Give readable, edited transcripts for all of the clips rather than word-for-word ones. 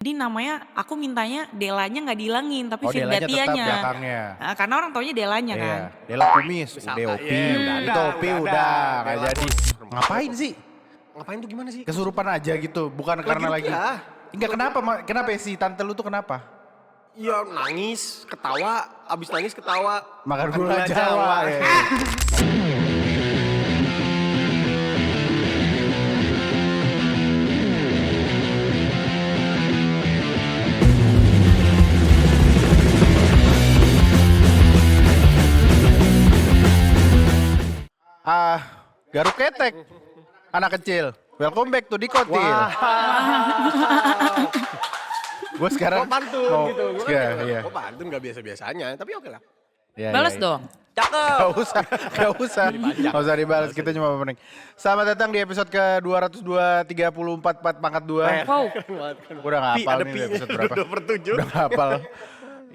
Jadi namanya aku mintanya Delanya nggak dihilangin tapi Oh, Delanya tetap Firdatianya. belakangnya. Nah, karena orang taunya Delanya Iya, kan. Dela Kumis, Misalkan, Deopi, iya, itu Opi udah udah ada, nggak Dela jadi. Kumis. Ngapain sih? Ngapain tuh gimana sih? Kesurupan aja gitu, bukan karena lagi. rupiah. Enggak kenapa ya si tante lu tuh kenapa? Iya nangis, ketawa, abis nangis ketawa. Makan gula Jawa. Ya. Garuk ketek, anak kecil. Welcome back to Dikotil. Gue sekarang Kok pantun mau, gitu. iya. Kok pantun gak biasa-biasanya, tapi oke lah. Ya, Balas ya. dong. Cakep. Gak usah. Gak usah dibalas, kita cuma pening. Selamat datang di episode ke-202, 34, pangkat 2. Wow. Gue udah gak hafal Ada nih pi-nya, episode berapa. udah per 7. Udah gak hafal.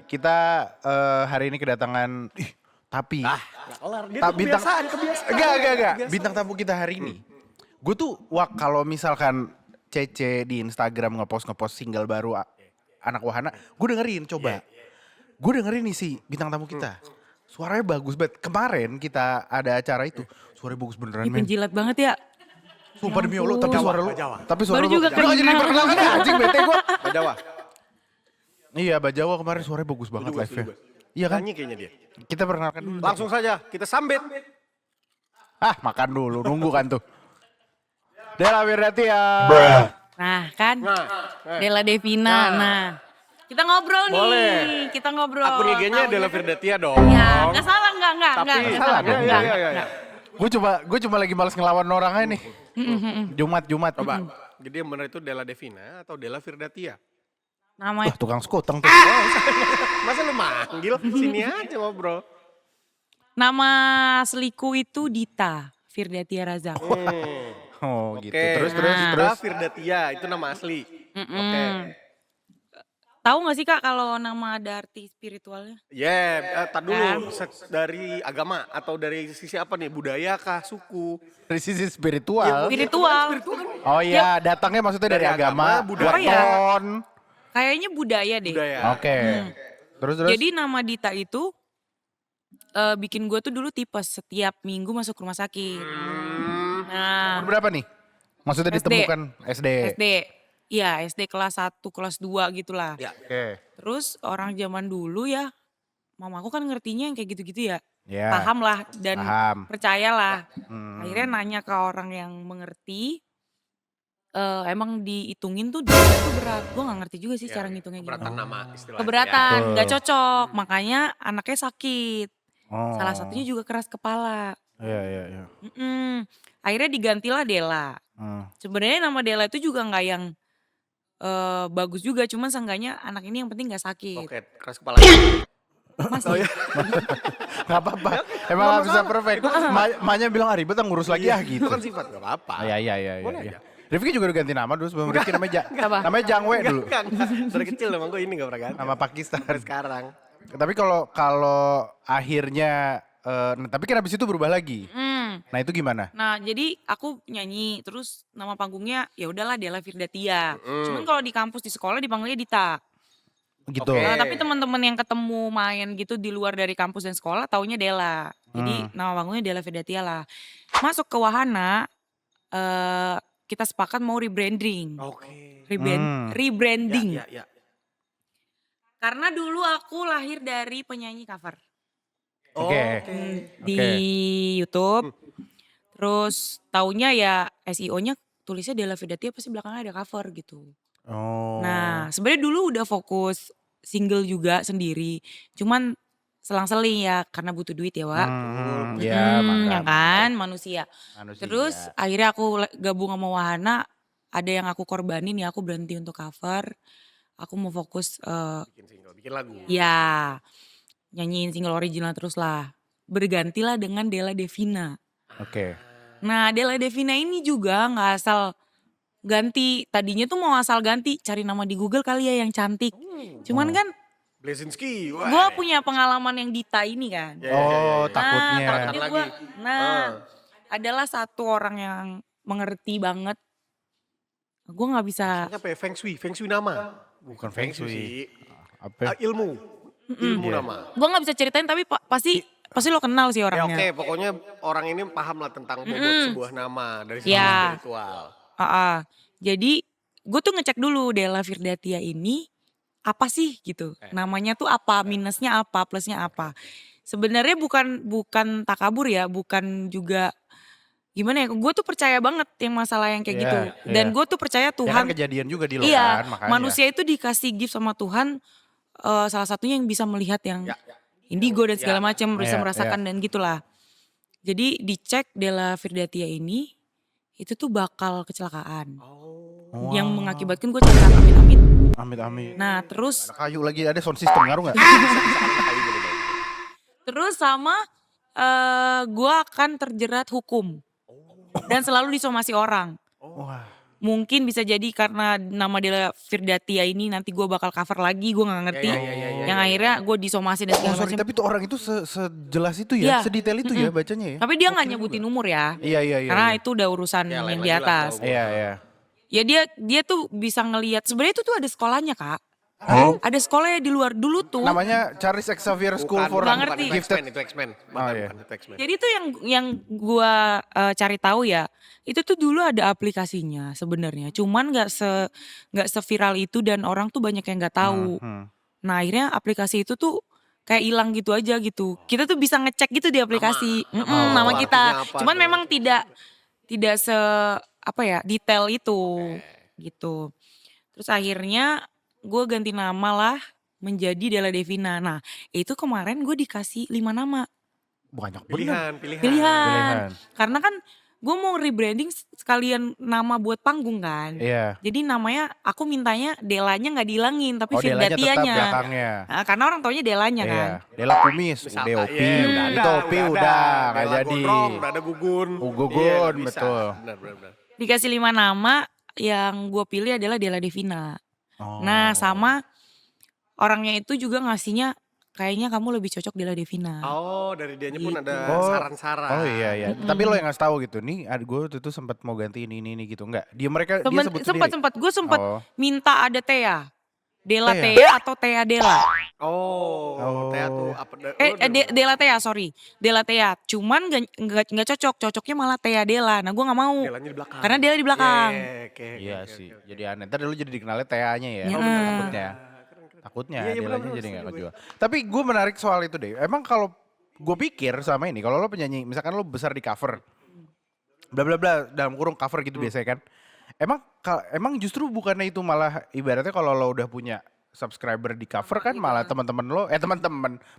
Kita hari ini kedatangan, tapi. Gak kelar, dia Ta- tuh kebiasaan. Enggak. Bintang tamu kita hari ini. Gue tuh, kalau misalkan Cece di Instagram ngepost single baru anak wahana, gue dengerin coba. Gue dengerin nih si bintang tamu kita. Suaranya bagus banget. Kemarin kita ada acara itu, suaranya bagus beneran Ih, men. penjilat banget ya. Sumpah demi Allah, tapi Jawa, suara lu, Jawa. tapi suara Baru lu, juga lu aja kenal. diperkenalkan ya, anjing bete gue. Jawa. Iya, Bajawa kemarin suaranya bagus banget Setuju, live-nya. setuju. Iya kan? Nyanyi kayaknya dia. Kita perkenalkan dulu. Langsung saja, kita sambit. Makan dulu, nunggu kan tuh. Dela Wirdatia. Nah kan, Nah, Della Devina. Nah, kita ngobrol nih. Boleh. Kita ngobrol. akun IG-nya Taunya Della kan- Firdatia dong. Ya, nggak salah, nggak Tapi salah. iya, nggak, iya. nggak. Gue cuma lagi males ngelawan orang aja nih. Jumat. Coba, jadi yang benar itu Della Devina atau Della Firdatia? Namanya Wah, tukang skuteng tuh. Masa lu manggil? Sini aja ngobrol. nama seliku itu Dita Firdatia Razak. Oh, gitu. Oke. Terus. Della Firdatia, itu nama asli. Oke. Tahu nggak sih Kak kalau nama ada arti spiritualnya? Tar dulu. Dari agama atau dari sisi apa nih? Budaya kah? Suku? Dari sisi spiritual. Spiritual. Oh iya, datangnya maksudnya dari Dari agama, agama, budaya. weton. Kayaknya budaya deh. Budaya. Oke. Terus. Jadi nama Dita itu bikin gue tuh dulu tipes setiap minggu masuk rumah sakit. Nah, Umur berapa nih? Maksudnya SD. ditemukan SD. SD. Iya, SD kelas 1, kelas 2 gitulah. Ya. Oke. Terus orang zaman dulu ya, mamaku kan ngertinya yang kayak gitu-gitu ya. Ya. Paham lah dan Paham. percayalah. Hmm. Akhirnya nanya ke orang yang mengerti, emang dihitungin tuh Dita tuh berat. Gue gak ngerti juga sih cara ngitungnya Keberatan gimana. nama istilahnya. Keberatan, Betul. gak cocok. Makanya anaknya sakit. Oh. Salah satunya juga keras kepala. Iya. Akhirnya digantilah Della. Hmm. Sebenarnya nama Della itu juga nggak yang bagus juga, cuman seenggaknya anak ini yang penting nggak sakit. Oke, keras kepala. Masih. Gak apa-apa. Emang gak bisa perfect. Maknya bilang ribet ngurus lagi ya gitu. Itu kan sifat, gak apa-apa. Iya. Boleh aja. Rifki juga udah ganti nama dulu sebelum Rifki namanya Apa? namanya Jangwe dulu. Enggak. Dari kecil emang gue ini gak pernah ganti. Nama Pakistan. Sampai sekarang. Tapi kalau akhirnya tapi kan habis itu berubah lagi. Nah, itu gimana? Nah jadi aku nyanyi terus nama panggungnya ya udahlah Della Firdatia. Cuman kalau di kampus di sekolah dipanggilnya Dita. Gitu. Oke. Nah, tapi teman-teman yang ketemu main gitu di luar dari kampus dan sekolah taunya Della. Jadi nama panggungnya Della Firdatia lah. Masuk ke wahana kita sepakat mau rebranding. Oke. Rebranding. Ya. Karena dulu aku lahir dari penyanyi cover Oke. di YouTube. Terus taunya ya SEO-nya tulisnya Della Firdatia pasti belakangnya ada cover gitu. Oh. Nah, sebenarnya dulu udah fokus single juga sendiri. Cuman selang-seling ya karena butuh duit ya, Wak. Ya, Ya kan, manusia. Manusia. Terus akhirnya aku gabung sama Wahana, ada yang aku korbanin ya aku berhenti untuk cover. Aku mau fokus Bikin single, bikin lagu. ya nyanyiin single original terus lah. Bergantilah dengan Della Devina. Oke. Nah Della Devina ini juga gak asal ganti. Tadinya tuh mau asal ganti, cari nama di Google kali ya yang cantik. Cuman kan Blesinski. gue punya pengalaman yang Dita ini kan. Oh, takutnya. Takutnya Lagi. gue, adalah satu orang yang mengerti banget. Gue gak bisa, Apa ya? Feng Shui nama. Bukan Feng Shui. sih. Apa? Ilmu. Ilmu nama. Gue nggak bisa ceritain tapi pasti lo kenal sih Ya orangnya. oke, pokoknya orang ini paham lah tentang bobot sebuah nama dari sisi Ya. spiritual. Jadi gue tuh ngecek dulu Della Firdatia ini apa sih gitu. Namanya tuh apa, minusnya apa, plusnya apa. Sebenarnya bukan takabur ya, bukan juga gimana ya. Gue tuh percaya banget yang masalah yang kayak Iya, gitu. Dan iya. gue tuh percaya Ya kan Tuhan. kejadian juga di lo Iya, kan, makanya. manusia itu dikasih gift sama Tuhan. Salah satunya yang bisa melihat yang indigo dan segala macam, bisa Iya, merasakan dan gitulah. Jadi dicek Della Firdatia ini itu tuh bakal kecelakaan. Yang mengakibatkan gue cacat amit-amit. Amit-amit. Nah terus Ada kayu lagi, ada sound system ngaruh gak? terus sama gue akan terjerat hukum. Dan selalu disomasi orang. Wah. Mungkin bisa jadi karena nama Della Firdatia ini nanti gue bakal cover lagi, gue gak ngerti. Yang akhirnya gue disomasi dan Oh segala sorry, macam. tapi tuh orang itu sejelas itu Iya. ya, sedetail itu ya bacanya ya? Tapi dia gak nyebutin umur ya. Iya. Karena itu udah urusan Ya, yang lain di lagi lah atas. kalau Iya. Ya dia tuh bisa ngelihat. Sebenarnya itu tuh ada sekolahnya kak. Ada sekolahnya di luar dulu tuh. Namanya Charles Xavier School for Nggak ngerti. Gifted. Itu X-Men. iya. Bukan itu X-Men. Jadi tuh yang gua cari tahu ya, itu tuh dulu ada aplikasinya sebenarnya. Cuman nggak seviral itu dan orang tuh banyak yang nggak tahu. Nah akhirnya aplikasi itu tuh kayak hilang gitu aja gitu. Kita tuh bisa ngecek gitu di aplikasi nama kita. artinya apa Cuman tuh? memang tidak detail itu gitu. Terus akhirnya gue ganti nama lah menjadi Della Devina. Nah itu kemarin gue dikasih 5 nama. Banyak bener. Pilihan. Karena kan gue mau rebranding sekalian nama buat panggung kan. Iya. Jadi namanya aku mintanya Delanya nggak dihilangin tapi Oh Delanya tetap Firdatianya. belakangnya. Nah, karena orang taunya Delanya kan. Iya. Dela Kumis, Misalkan, udah Opi. udah Itu Opi udah gak Dela jadi. Gondrong, udah ada Gugun. Gugun, Iya, udah bisa. betul. Benar. Dikasih 5 nama yang gue pilih adalah Della Devina. Oh. Nah sama orangnya itu juga ngasihnya kayaknya kamu lebih cocok Della Devina. Oh, dari dianya pun ada Oh. saran-saran. Oh iya. Tapi lo yang ngasih tahu gitu. Nih gue tuh sempat mau ganti ini gitu. Enggak. Dia sebut sendiri. Gue sempat Oh. minta ada Thea. Della Thea? Thea atau Thea Della. Oh, Thea tuh apa? Della Thea sorry. Della Thea. Cuman gak cocok. Cocoknya malah Thea Della. Nah gue gak mau. Delanya di belakang. Karena Della di belakang. Iya sih. Jadi aneh. Ntar dulu jadi dikenalnya TA-nya ya. Ya. Takutnya. Takutnya Iya, Delanya bener, jadi setuju gak gue. kejual. Tapi gue menarik soal itu deh. Emang kalau gue pikir sama ini. Kalau lo penyanyi. Misalkan lo besar di cover. Bla bla bla. Dalam kurung cover gitu biasanya kan. Emang justru bukannya itu malah ibaratnya kalau lo udah punya subscriber di cover kan malah teman-teman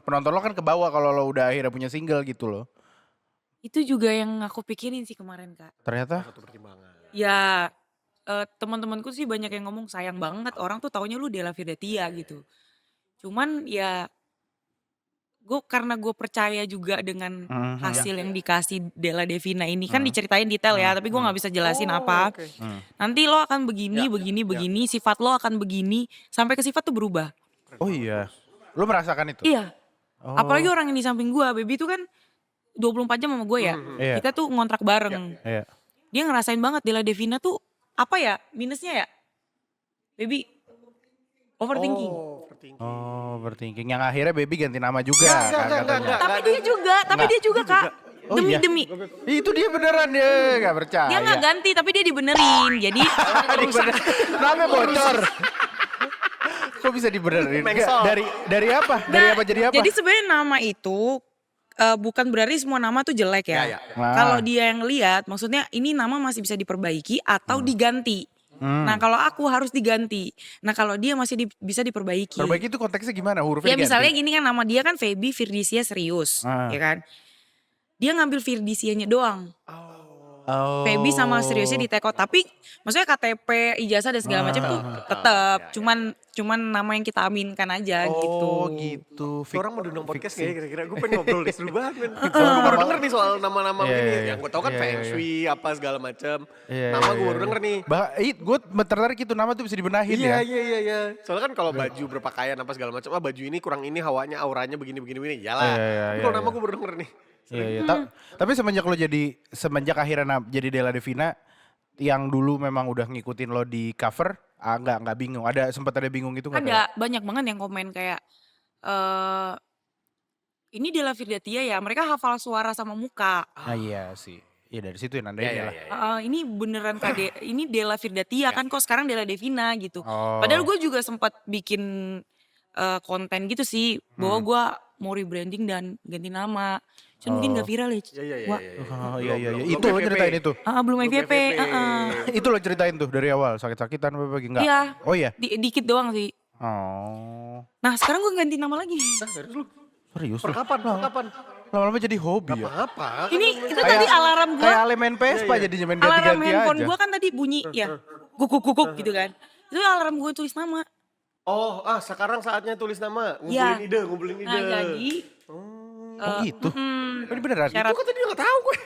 penonton lo kan ke bawah kalau lo udah akhirnya punya single gitu loh. Itu juga yang aku pikirin sih kemarin kak. Ternyata Satu pertimbangan. Ya teman-temanku sih banyak yang ngomong sayang banget orang tuh taunya lu Della Firdatia gitu. Cuman ya karena gue percaya juga dengan hasil yang dikasih Della Devina ini kan diceritain detail ya tapi gue nggak bisa jelasin apa. Oke. Nanti lo akan begini, sifat lo akan begini sampai ke sifat tuh berubah. oh iya. Lo merasakan itu? Iya. Oh. Apalagi orang yang di samping gue, Baby itu kan 24 jam sama gue ya. Iya. Kita tuh ngontrak bareng. Iya. Dia ngerasain banget Della Devina tuh apa ya minusnya ya? Baby overthinking. Oh, overthinking. Yang akhirnya Baby ganti nama juga kan katanya. Tapi dia juga kak. Oh, iya? Demi. Itu dia beneran dia gak percaya. Dia nggak ganti tapi dia dibenerin. Jadi Namanya bocor. Kok bisa dibenerin? Mengsel. Dari apa? Dari apa jadi apa? Jadi sebenarnya nama itu bukan berarti semua nama tuh jelek ya. Ya. Kalau dia yang lihat, maksudnya ini nama masih bisa diperbaiki atau diganti. Nah kalau aku harus diganti. Nah kalau dia masih bisa diperbaiki. Perbaiki itu konteksnya gimana? Hurufnya Ya diganti? misalnya gini kan nama dia kan Feby Firdisia Serius, ya kan. Dia ngambil Firdisianya doang. Oh. Feby sama Seriusnya di take out. Tapi maksudnya KTP, ijazah dan segala macam tuh tetap. Cuman nama yang kita aminkan aja gitu. Oh gitu. Orang mau diundang podcast gak ya kira-kira? Gue pengen ngobrol deh, seru banget men. Soalnya gue baru denger nih soal nama-nama Iya, begini. iya, Yang gue tau kan iya, Feng iya. Shui apa segala macam. Iya, Nama gue iya, baru iya. denger nih. Gue tertarik itu nama tuh bisa dibenahin ya. Iya. Soalnya kan kalau baju berpakaian apa segala macam, baju ini kurang ini hawanya, auranya begini. Iyalah. Iya, Tapi kalau iya. nama gue baru denger nih. Iya. Tapi semenjak akhirnya jadi Della Devina, yang dulu memang udah ngikutin lo di cover, nggak bingung. Sempat ada bingung gitu nggak? Ada banyak banget yang komen kayak eh ini Della Firdatia ya, mereka hafal suara sama muka. Ah iya sih. Ya dari situ ya nandain Iya, lah. iya, iya. Ini beneran ini Della Firdatia kan kok sekarang Della Devina gitu. Oh. Padahal gue juga sempat bikin konten gitu sih bahwa gue mau rebranding dan ganti nama. Cuma mungkin gak viral ya. Iya, iya, Wah, iya, iya. Oh iya iya. Belum Itu lo FVP. ceritain itu. belum Belum FYP. FVP. Itu lo ceritain tuh dari awal sakit-sakitan apa enggak? Iya. Oh iya. Dikit doang sih. Oh. Nah sekarang gue ganti nama lagi. Nah, serius lu? Serius Per lo? kapan? Per kapan? Lama-lama jadi hobi ya. Apa? Ini itu tadi alarm gue. Kayak ale main Vespa jadinya main Alarm ganti-ganti handphone aja. gue kan tadi bunyi ya. Guguk gitu kan. Itu alarm gue tulis nama. Oh, sekarang saatnya tulis nama. Iya. Ngumpulin ide. Nah jadi. Oh gitu. Oh, ini beneran? Syarat. Itu kan tadi gak tahu gue.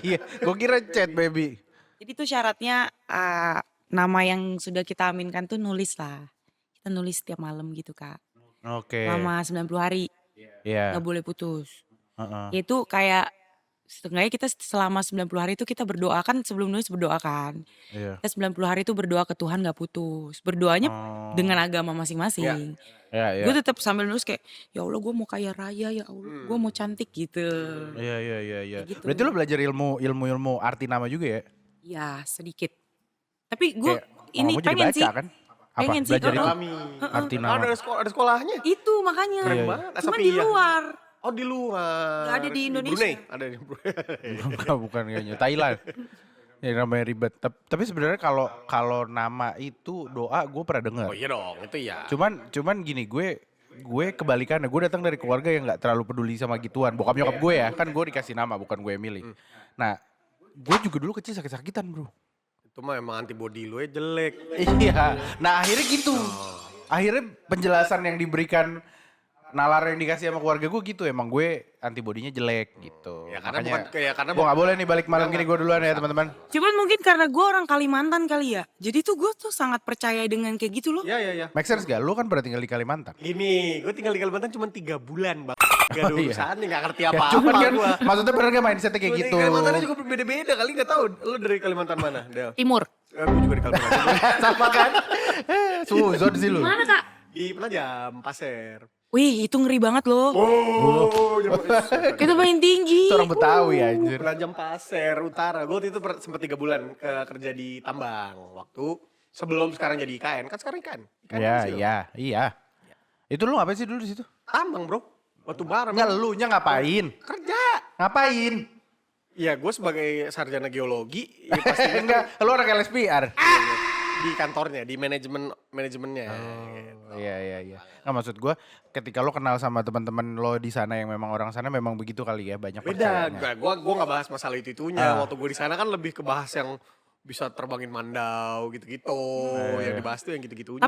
Iya, gue kira chat baby. Jadi tuh syaratnya nama yang sudah kita aminkan tuh nulis lah. Kita nulis setiap malam gitu Kak. Oke. Selama 90 hari. Iya. Gak boleh putus. Heeh. Itu kayak setengahnya kita selama 90 hari itu kita berdoa kan sebelum nulis berdoa kan. Iya. Kita 90 hari itu berdoa ke Tuhan gak putus. Berdoanya dengan agama masing-masing. Iya, iya. Gue tetap sambil nulis kayak ya Allah gue mau kaya raya ya Allah. Gue mau cantik gitu. Iya, iya, iya, iya. Kayak gitu. Berarti lo belajar ilmu arti nama juga ya? Ya sedikit. Tapi gue Kayak ini mau jadi pengen baca sih. kan? Apa? Pengen sih, Belajar itu? Kami. Arti nama. Ada sekolahnya. Itu makanya. Keren banget, Cuma Asapia. di luar. Oh di luar. Nggak ada di Indonesia. Brunei. Ada di Brunei. Enggak, bukan kayaknya. Thailand. Ya namanya ribet. Tapi sebenarnya kalau nama itu doa gue pernah dengar. Oh iya dong, itu ya. Cuman gini, gue kebalikannya. Gue datang dari keluarga yang nggak terlalu peduli sama gituan. Bokap nyokap gue ya, kan gue dikasih nama bukan gue yang milih. Nah, gue juga dulu kecil sakit-sakitan bro. Itu mah emang antibody lu jelek. Iya. Nah akhirnya gitu. Akhirnya penjelasan yang diberikan, nalar yang dikasih sama keluarga gue gitu. Emang gue antibodinya jelek gitu. Ya karena Makanya karena gue gak boleh nih balik malam gini gue duluan ya teman-teman. Cuman mungkin karena gue orang Kalimantan kali ya. Jadi tuh gue tuh sangat percaya dengan kayak gitu loh. Iya, iya, iya. Make sense gak? Lu kan pernah tinggal di Kalimantan. Gini, gue tinggal di Kalimantan cuma 3 bulan, Bang. Gak ada Oh, iya. urusan nih, gak ngerti Ya, apa-apa cuman kan gua. maksudnya bener gak mindsetnya kayak Gua di gitu. Kalimantan juga berbeda-beda kali, gak tahu. Lu dari Kalimantan mana, Del? Timur. Gue juga di Kalimantan. Sama kan? Suzon sih lu. Mana Kak? Di Penajam, Pasir. Wih itu ngeri banget loh. Oh, Itu paling tinggi. Itu orang Betawi anjir. Penajam Pasir Utara. Gue waktu itu sempat 3 bulan kerja di tambang. Waktu sebelum sekarang jadi IKN. Kan sekarang IKN. Iya. Itu lu ngapain sih dulu di situ? Tambang bro. Batu bara. Nggak, lu nya ngapain? Kerja. Ngapain? Iya gue sebagai sarjana geologi. Ya pastinya Enggak, lu orang LSPR. di kantornya, di manajemennya. Iya. Nggak, maksud gue ketika lo kenal sama teman-teman lo di sana yang memang orang sana memang begitu kali ya, banyak Beda, percayanya. gue nggak bahas masalah itu-itunya. Waktu gue di sana kan lebih ke bahas yang bisa terbangin mandau gitu-gitu. Yang dibahas tuh yang gitu-gitunya.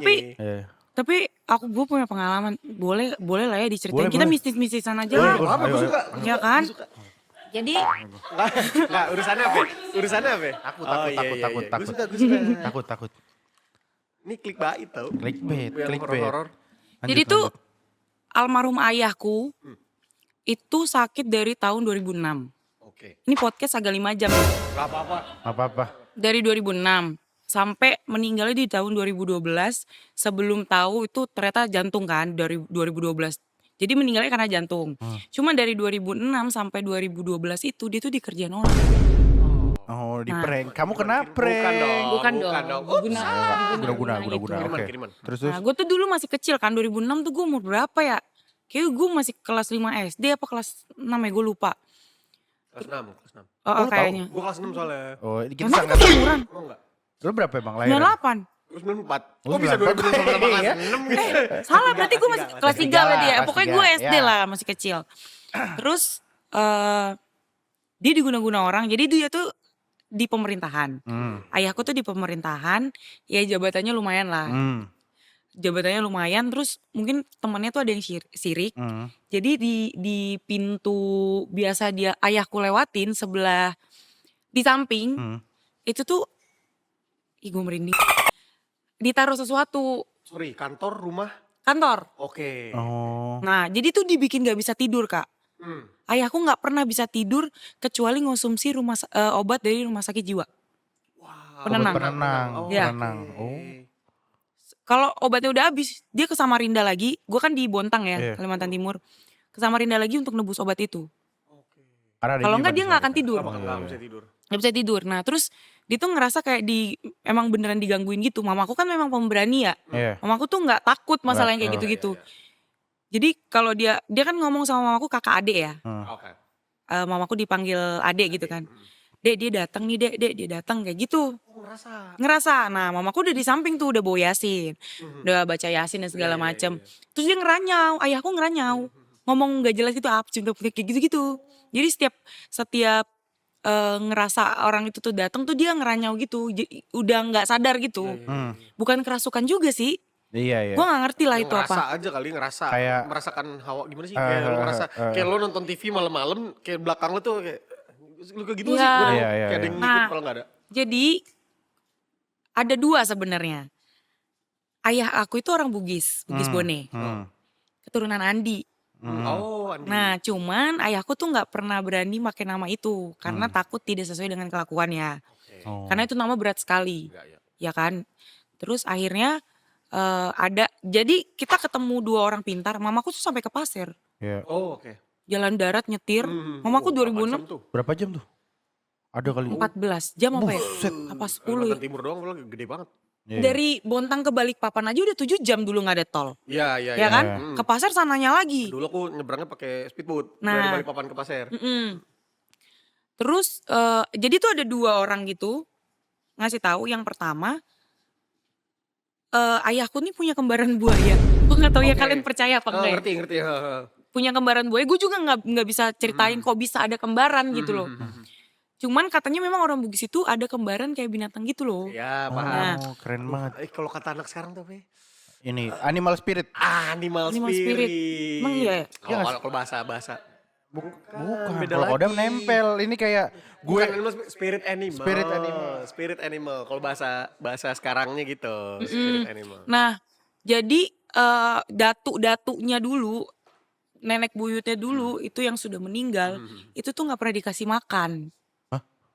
Tapi gue punya pengalaman. Boleh lah ya diceritain. Boleh, Kita boleh. mistis-mistisan aja lah. apa gue suka. Ya kan? Jadi Nggak, urusannya apa? Urusannya apa? Takut. Gue suka. Takut. Ini clickbait tau. Clickbait. Yang horor-horor. jadi tuh almarhum ayahku itu sakit dari tahun 2006. Oke. Ini podcast agak 5 jam. Gak apa-apa. Apa-apa. Dari 2006 sampai meninggalnya di tahun 2012. Sebelum tahu itu ternyata jantung kan dari 2012. Jadi meninggalnya karena jantung. Cuma dari 2006 sampai 2012 itu dia tuh dikerjain orang. Oh, di prank. Kamu kena prank. Bukan dong. Guna. Oke. Kiriman. Terus. Nah, gue tuh dulu masih kecil kan 2006 tuh gue umur berapa ya? Kayaknya gue masih kelas 5 SD apa kelas 6 ya gue lupa. Kelas 6. Oh, kayaknya. Gue kelas 6 soalnya. Oh, kita Emang sangat. kita umuran? Oh enggak. Lu berapa emang lahir? 98. Gue 94. Oh, Kok bisa 94? 2006 sama kelas Iya. 6 gitu? Salah berarti gue masih kelas 3 berarti ya. kelas Pokoknya tiga, gue SD ya. lah masih kecil. Terus dia diguna-guna orang. Jadi dia tuh di pemerintahan. Ayahku tuh di pemerintahan. Ya jabatannya lumayan lah. Jabatannya lumayan. Terus mungkin temennya tuh ada yang sirik. Jadi di pintu biasa ayahku lewatin sebelah di samping. Itu tuh gue merinding. Ditaruh sesuatu. Sorry, kantor, rumah. Kantor. Oke. Oh. Nah jadi tuh dibikin gak bisa tidur Kak. Ayahku gak pernah bisa tidur kecuali ngonsumsi obat dari rumah sakit jiwa. Wow. Penenang. penenang. Ya. Penenang. Oh. Kalau obatnya udah habis, dia ke Samarinda lagi. Gue kan di Bontang ya, Iya. Kalimantan Timur. Ke Samarinda lagi untuk nebus obat itu. Karena Kalau adiknya enggak dia pada nggak akan Samarinda. tidur. Nggak bisa tidur. Nggak bisa tidur. Nah terus dia tuh ngerasa kayak emang beneran digangguin gitu. Mamaku kan memang pemberani ya. Iya. Mamaku tuh nggak takut masalah yang kayak Nggak, gitu-gitu. Jadi kalau dia kan ngomong sama mamaku kakak adik ya. Oke. Mamaku dipanggil adik gitu kan. Dek dia datang nih dek dia datang kayak gitu. Ngerasa. Nah mamaku udah di samping tuh udah bawa Yasin. Udah baca Yasin dan segala macam. Terus dia ngeranyau, ayahku ngeranyau. Ngomong gak jelas gitu, cinta kayak gitu-gitu. Jadi setiap ngerasa orang itu tuh datang tuh dia ngeranyau gitu. Udah nggak sadar gitu. Bukan kerasukan juga sih. Iya. Gue gak ngerti lah itu Ngerasa apa. aja kali, Kayak- merasakan hawa gimana sih? Kayak lo ngerasa, kayak lo nonton TV malam-malam, kayak belakang lo tuh kayak, lo kayak gitu Iya. sih. Gue Iya. kayak ada yang ngikut Nah. kalau nggak ada. Jadi ada dua sebenarnya. Ayah aku itu orang Bugis Bone. Keturunan Andi. Oh, Andi. Nah cuman ayahku tuh gak pernah berani pakai nama itu. Karena takut tidak sesuai dengan kelakuannya. Oh. Karena itu nama berat sekali. Iya. Ya kan. Terus akhirnya jadi kita ketemu dua orang pintar. Mamaku tuh sampai ke Pasir. Iya. Oh, oke. Jalan darat nyetir. Mamaku 2006 tuh. Berapa jam tuh? Ada kali. 14 jam apa ya? Buset. Apa 10 ya? Kalimantan Timur doang lo gede banget. Iya. Dari Bontang ke Balikpapan aja udah 7 jam dulu gak ada tol. Iya. Ya kan? Ke Pasar sananya lagi. Dulu aku nyebrangnya pakai speedboat Nah. dari Balikpapan ke Pasir. Terus jadi tuh ada dua orang gitu ngasih tahu. Yang pertama ayahku nih punya kembaran buaya. Gue nggak tahu ya Oke. kalian percaya apa enggak ya. Ngerti. Punya kembaran buaya. Gue juga nggak bisa ceritain kok bisa ada kembaran gitu loh. Cuman katanya memang orang Bugis itu ada kembaran kayak binatang gitu loh. Iya, Oh, paham. keren banget. Kalau kata anak sekarang tuh apa ya? Ini animal spirit. Animal Animal spirit. spirit. Emang iya ya? Kalau bahasa. Bukan. beda Kalau kodam lagi. nempel. Ini kayak gue. Bukan animal, spirit animal. Spirit animal. Spirit animal. Kalau bahasa sekarangnya gitu. Spirit animal. Nah jadi datuk-datuknya dulu, nenek buyutnya dulu itu yang sudah meninggal, itu tuh nggak pernah dikasih makan.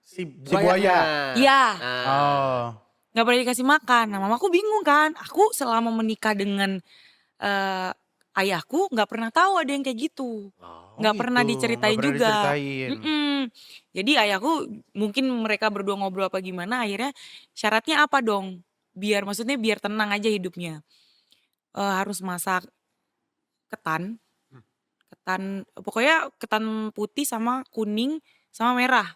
Si buaya. Iya, Oh. nggak pernah dikasih makan. Nah mamaku bingung kan, aku selama menikah dengan ayahku nggak pernah tahu ada yang kayak gitu, nggak pernah gitu. diceritain Nggak pernah juga. diceritain. Jadi ayahku mungkin mereka berdua ngobrol apa gimana, akhirnya syaratnya apa dong? Biar tenang aja hidupnya. Harus masak ketan, pokoknya ketan putih sama kuning sama merah.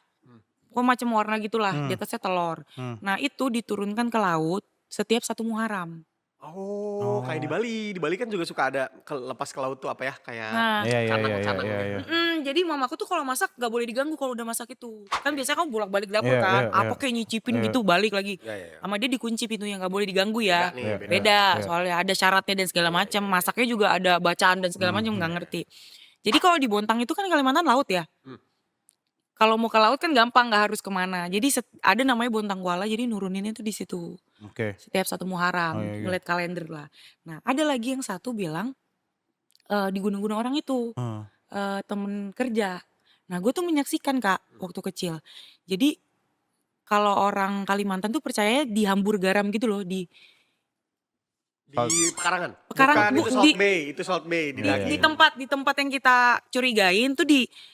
Pokoknya macam warna gitulah, di atasnya telur. Nah itu diturunkan ke laut setiap 1 Muharram. Oh, kayak di Bali. Di Bali kan juga suka ada lepas ke laut tuh apa ya? Kayak Nah, canang-canang. Iya. jadi mamaku tuh kalau masak gak boleh diganggu kalau udah masak itu. Kan biasanya kamu bolak-balik dapur Iya, kan, iya, apa iya. kayak nyicipin Iya. gitu balik lagi. Iya. Sama dia dikunci pintunya gak boleh diganggu ya. Beda nih, beda. Beda, Iya. soalnya ada syaratnya dan segala macam. Masaknya juga ada bacaan dan segala macam, nggak ngerti. Jadi kalau di Bontang itu kan Kalimantan laut ya. Kalau mau ke laut kan gampang, nggak harus kemana. Jadi ada namanya Bontang Kuala, jadi nuruninnya tuh di situ. Oke. Setiap 1 Muharram, Oh, iya. ngeliat kalender lah. Nah ada lagi yang satu bilang di gunung-gunung orang itu temen kerja. Nah gue tuh menyaksikan Kak waktu kecil. Jadi kalau orang Kalimantan tuh percaya dihambur garam gitu loh Di Pekarangan. Pekarangan, Bukan, itu Salt Bay di Iya, daging. di tempat yang kita curigain tuh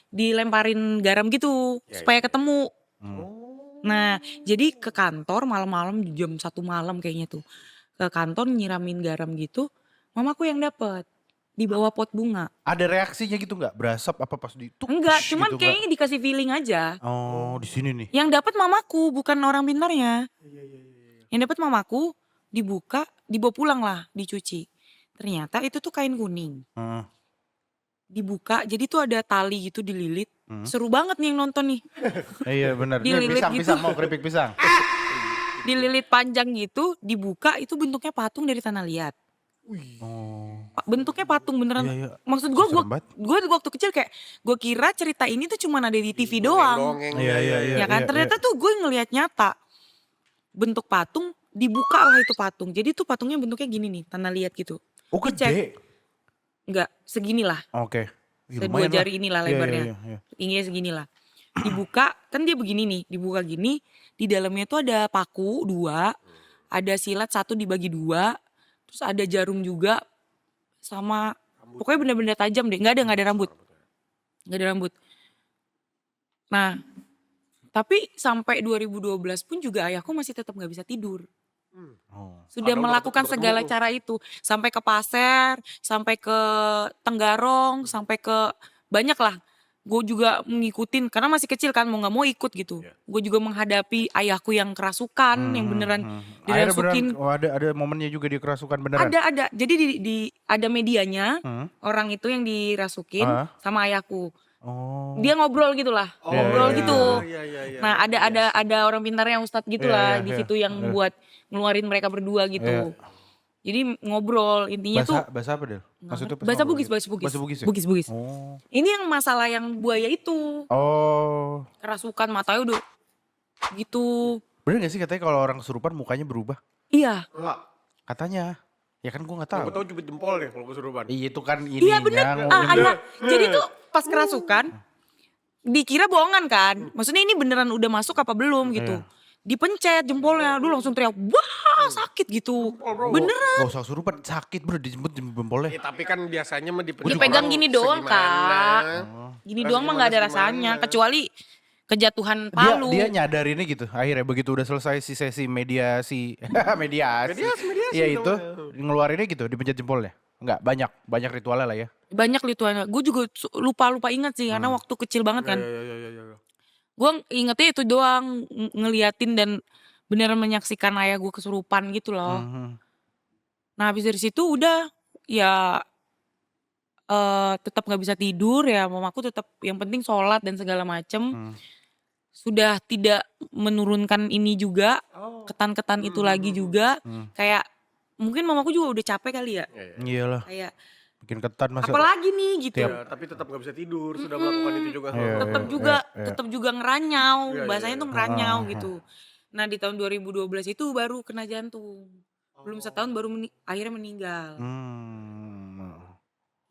dilemparin garam gitu Iya, supaya ketemu. Oh. Nah jadi ke kantor malam-malam jam 1 malam kayaknya tuh ke kantor nyiramin garam gitu. Mamaku yang dapet di bawah pot bunga. Ada reaksinya gitu nggak? Berasap apa pas Enggak, gitu cuman nggak? kayaknya dikasih feeling aja. Oh, di sini nih. Yang dapat mamaku, bukan orang pintarnya. Yang dapat mamaku dibuka, dibawa pulang lah, dicuci. Ternyata itu tuh kain kuning. Dibuka, jadi tuh ada tali gitu dililit. Seru banget nih yang nonton nih. Iya benar. Dililit Pisang gitu. mau keripik pisang. Dililit panjang gitu, dibuka itu bentuknya patung dari tanah liat. Oh. Bentuknya patung beneran. Iya. Maksud gue Serem banget. waktu kecil kayak gue kira cerita ini tuh cuma ada di TV doang. Dongeng. Iya. Ya kan, ternyata tuh gue ngelihat nyata bentuk patung, dibuka lah itu patung. Jadi tuh patungnya bentuknya gini nih, tanah liat gitu. Oh gede. Enggak, segini lah. Oke. Ih, Kedua lumayan lah. jari inilah Iya, lebarnya. iya. Tingginya segini lah. dibuka, kan dia begini nih, dibuka gini, di dalamnya tuh ada paku 2, ada silet 1 dibagi 2, terus ada jarum juga sama pokoknya benda-benda tajam deh, nggak ada rambut. Nggak ada rambut. Nah, tapi sampai 2012 pun juga ayahku masih tetap nggak bisa tidur. Oh. Sudah Padahal udah melakukan ketemu segala tuh. cara itu. Sampai ke Pasir, sampai ke Tenggarong, sampai ke banyak lah. Gue juga ngikutin, karena masih kecil kan, mau gak mau ikut gitu. Gue juga menghadapi ayahku yang kerasukan, yang beneran Akhirnya beneran, dirasukin. ada momennya juga dia kerasukan beneran. Ada. Jadi ada medianya, Hmm. orang itu yang dirasukin Ah. sama ayahku. Oh. Dia ngobrol gitu lah, ngobrol iya, gitu. Iya. Nah ada orang pintarnya Ustadz gitu lah di situ yang buat ngeluarin mereka berdua gitu. Jadi ngobrol intinya tuh Bahasa apa Del? Maksudnya pas bahasa ngobrol Bugis, gitu? bahasa Bugis. Bahasa Bugis ya? Bugis. Oh. Ini yang masalah yang buaya itu Oh. kerasukan matanya udah gitu. Bener gak sih katanya kalau orang kesurupan mukanya berubah? Iya. Enggak. Katanya. Ya kan gue gak tahu. Gue tau cubit jempol deh kalau kesurupan. Iya itu kan ini. Iya bener. Iya. Jadi tuh pas kerasukan dikira bohongan kan. Maksudnya ini beneran udah masuk apa belum gitu. Dipencet jempolnya, dulu langsung teriak, wah sakit gitu. Beneran. Gak usah kesurupan, sakit bro dijemput jempolnya. Tapi kan biasanya mah dipegang Dipegang gini doang kak. Gini doang mah gak ada gimana? rasanya. Kecuali kejatuhan palu. Dia nyadarinnya gitu. Akhirnya begitu udah selesai si sesi mediasi. mediasi. Iya itu ngeluarinnya gitu dipencet jempolnya. Enggak, banyak ritualnya lah ya. Banyak lituannya. Gue juga lupa ingat sih karena waktu kecil banget kan. Iya. Gue ingetnya itu doang ngeliatin dan beneran menyaksikan ayah gue kesurupan gitu loh. Nah habis dari situ udah ya tetap nggak bisa tidur ya, mamaku tetap yang penting sholat dan segala macem. Sudah tidak menurunkan ini juga, ketan-ketan itu lagi juga. Kayak mungkin mamaku juga udah capek kali ya. Iyalah. Kayak Bikin ketan masa. apalagi nih gitu. Ya, tapi tetap gak bisa tidur, sudah melakukan itu juga. Tetap juga ngeranyau, bahasanya tuh ngeranyau gitu. Nah di tahun 2012 itu baru kena jantung. Belum setahun baru akhirnya meninggal.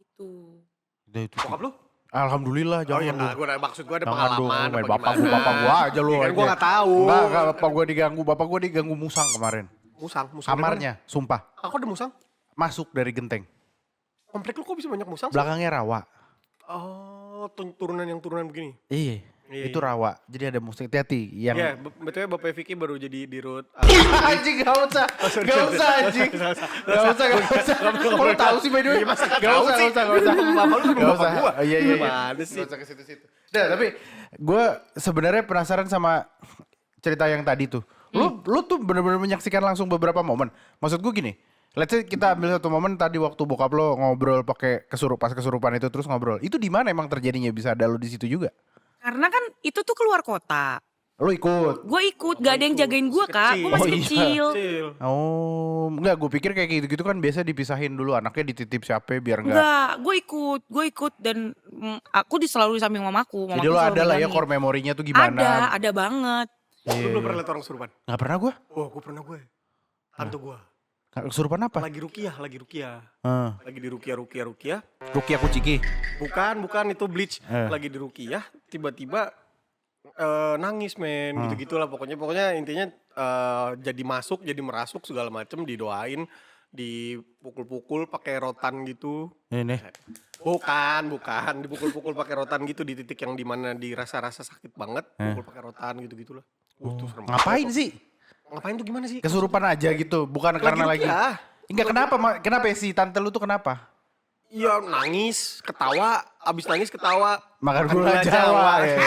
Gitu. Udah itu. Bokap lu? Alhamdulillah Oh jangan iya lu. enggak, maksud gue ada Jangan pengalaman dong, main apa bapak gimana. gua aja lu. Ya kan gue gak tahu. Enggak, bapak gua diganggu musang kemarin. Musang Kamarnya, sumpah. Aku ada musang? Masuk dari genteng. Komplek lu kok bisa banyak musang? Belakangnya rawa. Oh, turunan begini. Iya, itu rawa. Jadi ada musang, hati-hati. Iya, Yang betulnya Bapak Vicky baru jadi dirut. anjing gak usah anjing. Gak usah. Kok lu tahu sih by the way? Gak usah. Bapak lu Gak usah. gua. Iya. Gimana sih? Gak usah ke situ-situ. Nah, tapi gue sebenarnya penasaran sama cerita yang tadi tuh. Lu tuh bener-bener menyaksikan langsung beberapa momen. Maksud gue gini, let's say kita ambil satu momen tadi waktu bokap lo ngobrol pakai pas kesurupan itu terus ngobrol. Itu di mana emang terjadinya bisa ada lu di situ juga? Karena kan itu tuh keluar kota. Lu ikut? Gue ikut, gak ada yang jagain gue kak. Gue masih Oh, iya. kecil. Oh, enggak, gue pikir kayak gitu-gitu kan biasa dipisahin dulu anaknya dititip siapa biar enggak. Enggak, gue ikut dan aku selalu di samping mamaku. Jadi lo ada lah ya core memorinya tuh gimana? Ada banget. Lu belum pernah lihat orang kesurupan? Gak pernah gue. Oh, gue pernah gue. Tante gue. Kesurupan apa? Lagi rukiah. Lagi di rukiah. Rukia Kuciki. Bukan itu bleach. Lagi di rukiah, tiba-tiba nangis men, gitu-gitulah pokoknya intinya jadi merasuk segala macem, didoain, dipukul-pukul pakai rotan gitu. Ini. Bukan, dipukul-pukul pakai rotan gitu di titik yang dimana dirasa-rasa sakit banget, pukul pakai rotan gitu-gitulah. Tuh serem. Ngapain sih? Ngapain tuh gimana sih? Kesurupan aja gitu, bukan karena lagi. rukiah. Enggak kenapa ya si tante lu tuh kenapa? Iya nangis, ketawa, abis nangis ketawa. Makan gula Jawa. Ya.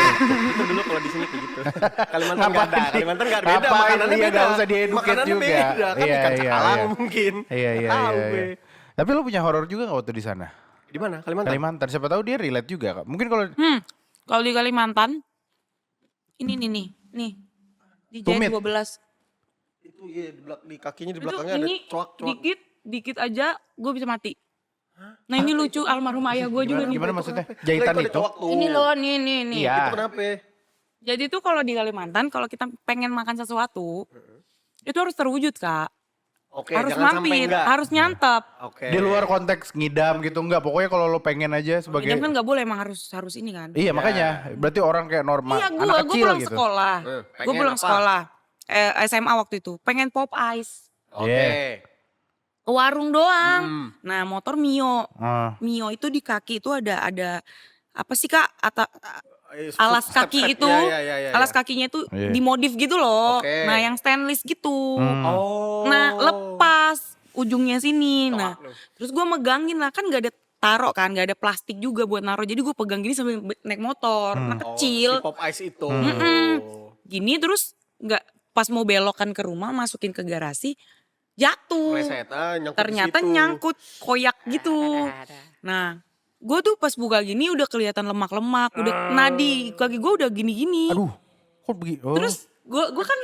Itu dulu kalau di sini kayak gitu. Kalimantan nggak ada, Kalimantan nggak beda, Ngapain? makanannya Iya, beda. nggak usah di-educate Makanannya juga. beda, kan Iya, ikan iya, cakalang iya. mungkin. Iya. Tahu gue. Tapi lu punya horor juga gak waktu di sana? Di mana? Kalimantan? Kalimantan. Siapa tahu dia relate juga. Mungkin kalau Kalau di Kalimantan, ini nih, di Tumit. jahit 12. Itu iya di kakinya di Itu belakangnya ada ini coak-coak. dikit aja gue bisa mati. Nah ini lucu, almarhum ayah gue juga nih. gimana maksudnya? Jahitan Ada itu? coak tuh. Ini loh, nih. Iya. Itu kenapa? Jadi tuh kalau di Kalimantan, kalau kita pengen makan sesuatu, itu harus terwujud kak. Oke, Harus jangan sampai mampir, enggak. harus nyantap. Oke. Di luar konteks ngidam gitu enggak. Pokoknya kalau lo pengen aja sebagai. Ngidam kan nggak boleh, emang harus ini kan. Iya makanya. Berarti orang kayak normal. Iya, anak gue kecil pulang gitu. sekolah. Gue pengen pulang apa? sekolah. SMA waktu itu, pengen pop ice. Oke. Yeah. Ke warung doang. Nah, motor Mio. Ah. Mio itu di kaki itu ada apa sih Kak? Alas Step-step. kaki itu, Iya. alas kakinya itu Iya. dimodif gitu loh. Oke. Nah, yang stainless gitu. Oh. Nah, lepas ujungnya sini. Cowok Nah, lu. terus gue megangin lah, kan gak ada taro kan, gak ada plastik juga buat naruh. Jadi gue pegang gini sambil naik motor. Nah, Oh, kecil. si pop ice itu. Gini terus nggak, pas mau belokan ke rumah, masukin ke garasi, jatuh. Reset, nyangkut di Ternyata situ. nyangkut koyak gitu. Nah, gue tuh pas buka gini udah kelihatan lemak-lemak, udah nadi kaki gue udah gini-gini. Aduh. Kok begitu? Oh. Terus gue kan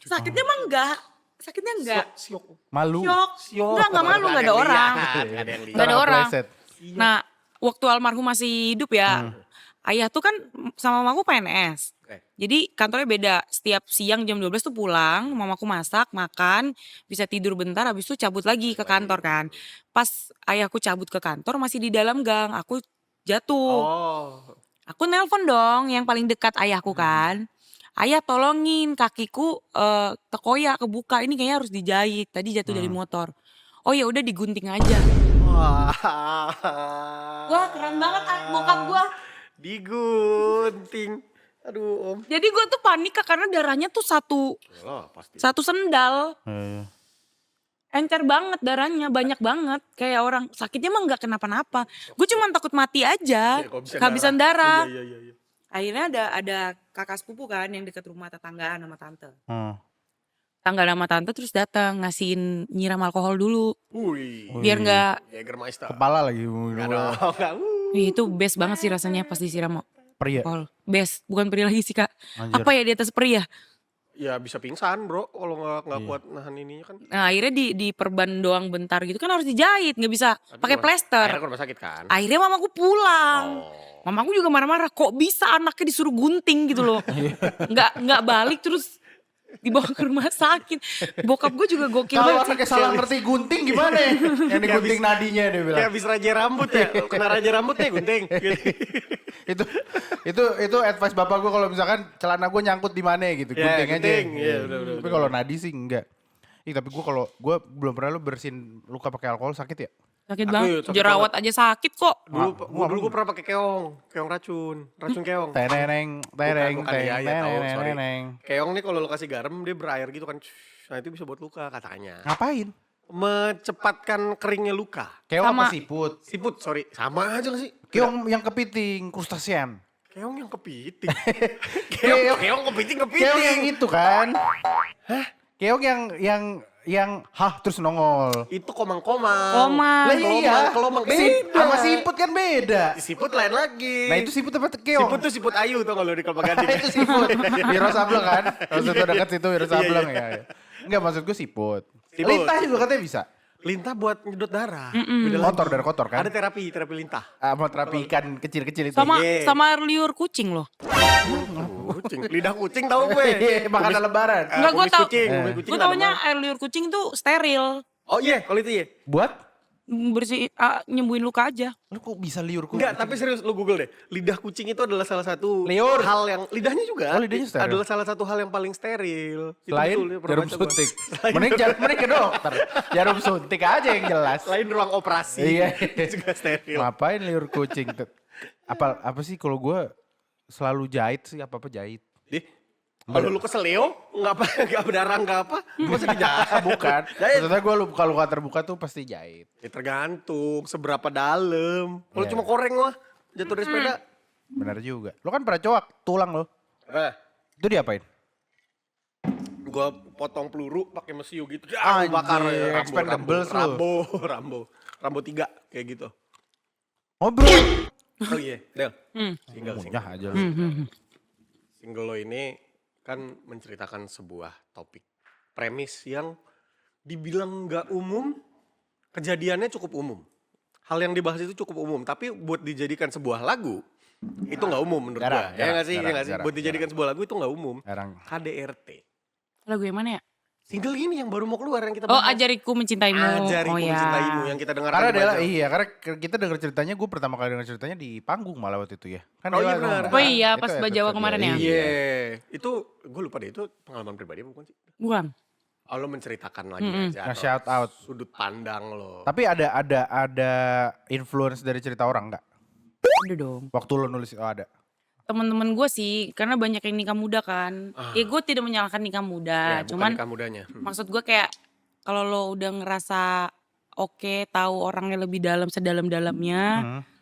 sakitnya mah enggak, sakitnya enggak. Siok. Malu. Syok. Enggak malu, enggak ada orang. Nggak ada yang lihat. Nggak ada orang. Preset. Nah, waktu almarhum masih hidup ya, ayah tuh kan sama mamaku PNS. Oke. Jadi kantornya beda, setiap siang jam 12 tuh pulang, mamaku masak, makan, bisa tidur bentar, habis itu cabut lagi ke kantor kan. Pas ayahku cabut ke kantor masih di dalam gang, aku jatuh. Oh. Aku nelpon dong yang paling dekat ayahku kan. Ayah tolongin kakiku kekoyak, kebuka, ini kayaknya harus dijahit, tadi jatuh dari motor. Oh ya udah digunting aja. Wah. Wah keren banget bokap gua. Digunting. Aduh, Om. Jadi gue tuh panik Kak, karena darahnya tuh Lah, pasti. satu sendal. Iya. Encer banget darahnya, banyak banget. Kayak orang sakitnya mah nggak kenapa-napa. Gue cuma takut mati aja, Ya, kehabisan darah. Iya. Akhirnya ada kakak sepupu kan yang deket rumah, tetanggaan sama tante. Hmm. Tangga sama tante terus datang ngasihin nyiram alkohol dulu. Wih. Biar nggak, Jägermeister. Kepala lagi. Nggak dong, nggak. itu best banget sih rasanya pas disiram Pria. alkohol. Best, bukan peri lagi sih Kak. Anjir. Apa ya di atas peri ya? Ya bisa pingsan bro kalau nggak kuat nahan ininya kan. Nah akhirnya di perban doang bentar gitu kan harus dijahit, nggak bisa pakai Akhirnya plester. ke rumah sakit kan. Akhirnya mamaku pulang. Oh. Mamaku juga marah-marah, kok bisa anaknya disuruh gunting gitu loh. nggak balik terus dibawa ke rumah sakit. Bokap gue juga gokil Kalau banget sih. anaknya salah ngerti gunting gimana ya? Yang digunting nadinya dia bilang. Kayak habis raja rambut ya, kena raja rambut ya gunting. Gitu. itu advice bapak gue kalau misalkan celana gue nyangkut di mana gitu, Ya, gunting aja. gunting. Iya, bener. Tapi kalau nadi sih enggak. Tapi gue belum pernah lu bersihin luka pakai alkohol sakit ya? Sakit Aku banget, sakit jerawat aja sakit kok. Dulu gue pernah pakai keong racun keong. Teneng, Bukan, iya, tahu, sorry. teneng. Keong nih kalau lo kasih garam dia berair gitu kan. Nah itu bisa buat luka katanya. Ngapain? Mecepatkan keringnya luka. Keong Sama. apa siput? Siput, sorry. Sama aja gak sih? Keong yang kepiting, krustacean. Keong yang kepiting. keong kepiting. Keong yang itu kan? Hah? Keong yang terus nongol. Itu komang-komang. Komang. Lah iya, Kelomang. sama siput kan beda. Siput lain lagi. Nah itu siput apa keong? Siput tuh siput ayu tuh kalau di Kelapa Gading. Itu siput. Wiro Sableng kan? Kalau situ dekat situ Wiro Sableng Iya. ya. Enggak maksud gue siput. Siput. Lintah juga katanya bisa. Lintah buat nyedot darah. Beda lagi. Kotor dari kotor kan? Ada terapi lintah. Mau terapi ikan kecil-kecil itu. Iya. Sama liur kucing loh. Kucing, lidah kucing tahu gue. Iya, makanan lebaran. Enggak, gue Kumis tau. kucing, kumis kucing Gue ada taunya mah. air liur kucing itu steril. Oh iya, kalau itu iya. Buat? Bersih, nyembuhin luka aja. Lu kok bisa liur kucing? Enggak, tapi serius lu Google deh. Lidah kucing itu adalah salah satu Liur. hal yang lidahnya juga. Oh, lidahnya steril. Adalah salah satu hal yang paling steril. Itu Selain betul, ya, pernah jarum baca gua. suntik. Selain Mending ke dokter. Jarum suntik aja yang jelas. Selain ruang operasi. Iya. Itu juga steril. Ngapain liur kucing? Apa sih kalau gue selalu jahit sih, apa jahit. Dih, kalau lu keselio, nggak berdarah nggak apa, masa dijahit? Bukan. Jahit. Maksudnya gue kalau luka terbuka tuh pasti jahit. Ya tergantung seberapa dalam. Kalau Iya. cuma koreng lah, jatuh dari sepeda. Benar juga. Lo kan pernah coak tulang lo. Itu diapain? Gua potong peluru pakai mesiu gitu. Anjir, Bakar Expendables lu. Rambo 3 kayak gitu. Oh bro. Oh iya, Del. Single. Munyah aja lo. Single lo ini kan menceritakan sebuah topik premis yang dibilang nggak umum, kejadiannya cukup umum. Hal yang dibahas itu cukup umum, tapi buat dijadikan sebuah lagu itu nggak umum menurut Jarang, gua. Ya nggak sih, ya jarang, nggak sih. jarang, Buat dijadikan sebuah lagu itu nggak umum. Jarang. KDRT. Lagu yang mana ya? Single ini yang baru mau keluar yang kita Oh, bahas. Ajariku Mencintaimu. Ajariku Oh ya. Mencintaimu yang kita dengarkan. Karena di Dela, Bajau. iya karena kita denger ceritanya, gue pertama kali denger ceritanya di panggung malah waktu itu ya. Kan Oh iya Dela benar. ngomong, Oh iya, itu pas episode Bajawa kemarin ya? Iya, itu gue lupa deh itu pengalaman pribadi bukan sih? Bukan. Oh, lo menceritakan lagi aja. Nah, atau shout out. Sudut pandang lo. Tapi ada influence dari cerita orang nggak? Udah dong. Waktu lo nulis, oh ada. Teman-teman gue sih, karena banyak yang nikah muda kan. Ya gue tidak menyalahkan nikah muda, Ya, cuman bukan nikah mudanya. maksud gue kayak kalau lo udah ngerasa oke, tahu orangnya lebih dalam sedalam-dalamnya,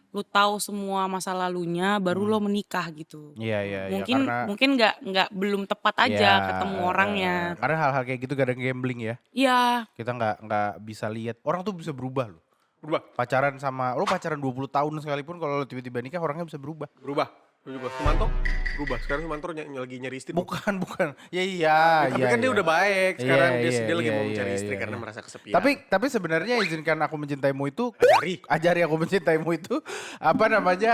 lo tahu semua masa lalunya, baru lo menikah gitu. Iya iya iya. Mungkin Karena mungkin nggak belum tepat aja iya, ketemu orangnya. Karena hal-hal kayak gitu kadang gambling ya. Iya, Kita nggak bisa lihat. Orang tuh bisa berubah loh. Berubah. Pacaran sama lo pacaran 20 tahun sekalipun kalau lo tiba-tiba nikah orangnya bisa berubah. Berubah. Lu juga Sumanto berubah. Sekarang Sumanto lagi nyari istri. Bukan. Ya iya. Tapi iya, kan dia iya. udah baik. Sekarang Iya, dia lagi iya, mau iya, mencari iya, istri iya. karena merasa kesepian. Tapi sebenarnya izinkan aku mencintaimu itu Ajari. aku mencintaimu itu apa namanya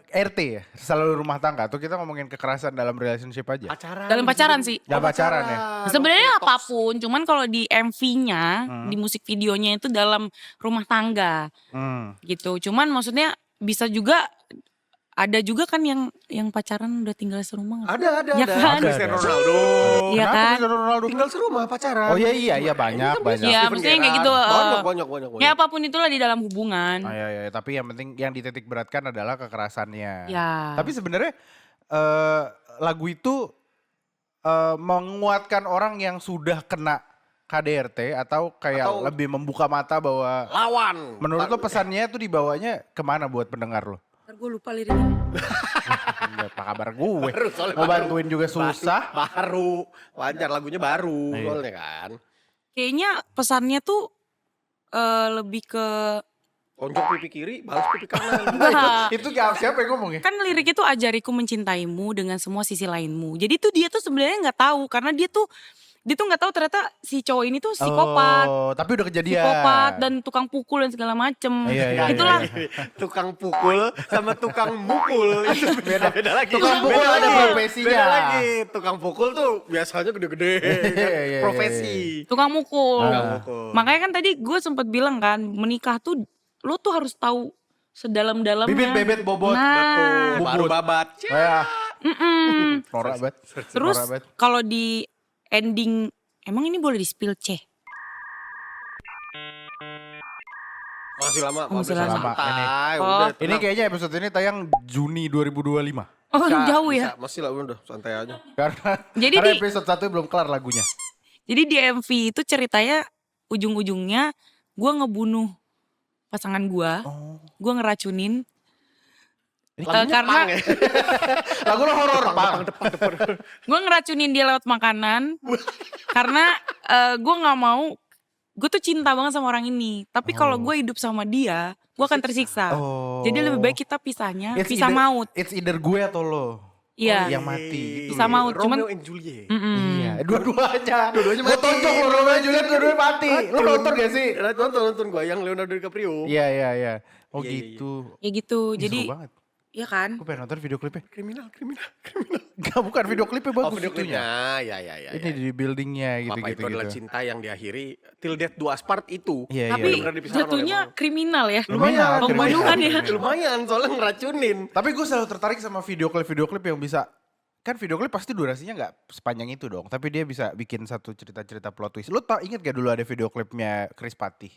RT ya, selalu rumah tangga. Atau kita ngomongin kekerasan dalam relationship aja. Pacaran. dalam pacaran sih. Dalam pacaran ya. Sebenarnya apapun, cuman kalau di MV-nya, di musik videonya itu dalam rumah tangga gitu. Cuman maksudnya bisa juga ada juga kan yang pacaran udah tinggal serumah. Nggak sih? Ada. Ya kan? Cristiano Ada. Ronaldo. Iya Kenapa kan? Cristiano Ronaldo? Tinggal serumah pacaran. Oh iya banyak. Iya, Steven maksudnya kayak Gerrard. gitu. Banyak. Ya apapun itulah di dalam hubungan. Iya, tapi yang penting yang dititik beratkan adalah kekerasannya. Ya. Tapi sebenarnya lagu itu menguatkan orang yang sudah kena KDRT atau kayak Atau- lebih membuka mata bahwa Lawan. menurut lo pesannya tuh dibawanya kemana buat pendengar lo? Ntar gue lupa liriknya. Apa kabar gue? Baru, soalnya Mau baru. bantuin juga susah. Baru. Wajar lagunya baru. Iya. Soalnya kan. Kayaknya pesannya tuh lebih ke Tonjok pipi kiri, balas pipi kanan. Enggak. Itu siapa yang ngomong ya? Kan lirik itu ajariku mencintaimu dengan semua sisi lainmu. Jadi tuh dia tuh sebenarnya nggak tahu karena dia tuh nggak tahu ternyata si cowok ini tuh psikopat. Oh, tapi udah kejadian. Psikopat dan tukang pukul dan segala macem. Iya, Itulah. Tukang pukul sama tukang mukul itu beda lagi. Tukang pukul Beda ada lagi. profesinya. Beda lagi. Tukang pukul tuh biasanya gede-gede. Iya. Profesi. Tukang mukul. Tukang mukul. Makanya kan tadi gue sempat bilang kan menikah tuh lo tuh harus tahu sedalam-dalamnya. Bibit bebet bobot. Nah, Tuh, baru babat. Kayak norak banget. terus Norak banget. kalau di ending emang ini boleh di spill C? Masih lama. Masih Masih lama. Santai. Oh. Udah, Ini tenang. kayaknya episode ini tayang Juni 2025. Oh Bisa, jauh bisa. ya. Masih lah udah santai aja. Jadi karena di- episode 1 belum kelar lagunya. Jadi di MV itu ceritanya ujung-ujungnya gue ngebunuh pasangan gue, gue ngeracunin. Lagunya karena pang ya. Lagu lo horor, Bang. gue ngeracunin dia lewat makanan karena gue nggak mau, gue tuh cinta banget sama orang ini. Tapi kalau gue hidup sama dia, gue akan tersiksa. Oh. Jadi lebih baik kita pisahnya, It's pisah either- maut. It's either gue atau lo. Iya. Yang mati. Gitu. Bisa maut, cuman- Romeo and Juliet. Iya, dua-duanya. Dua-duanya Gue mati. tonjok lo, Romeo and Juliet dua-duanya mati. Lo nonton gak sih? Nonton gue yang Leonardo DiCaprio. Iya. Oh Iya, iya, gitu. Ya gitu. Ih, Jadi seru banget. iya kan. Gue pengen nonton video klipnya. Kriminal. Enggak, bukan video klipnya Oh, bagus video itunya. klipnya. Ya. Ini di buildingnya Bapak gitu-gitu. itu adalah cinta yang diakhiri till death do us part itu. Iya, Tapi bener-bener dipisahkan jatuhnya oleh kriminal ya. Lumayan, Pembunuhan ya. Lumayan soalnya ngeracunin. Tapi gue selalu tertarik sama video klip yang bisa, kan video klip pasti durasinya nggak sepanjang itu dong, tapi dia bisa bikin satu cerita-cerita plot twist. Lo inget gak dulu ada video klipnya Chris Patti?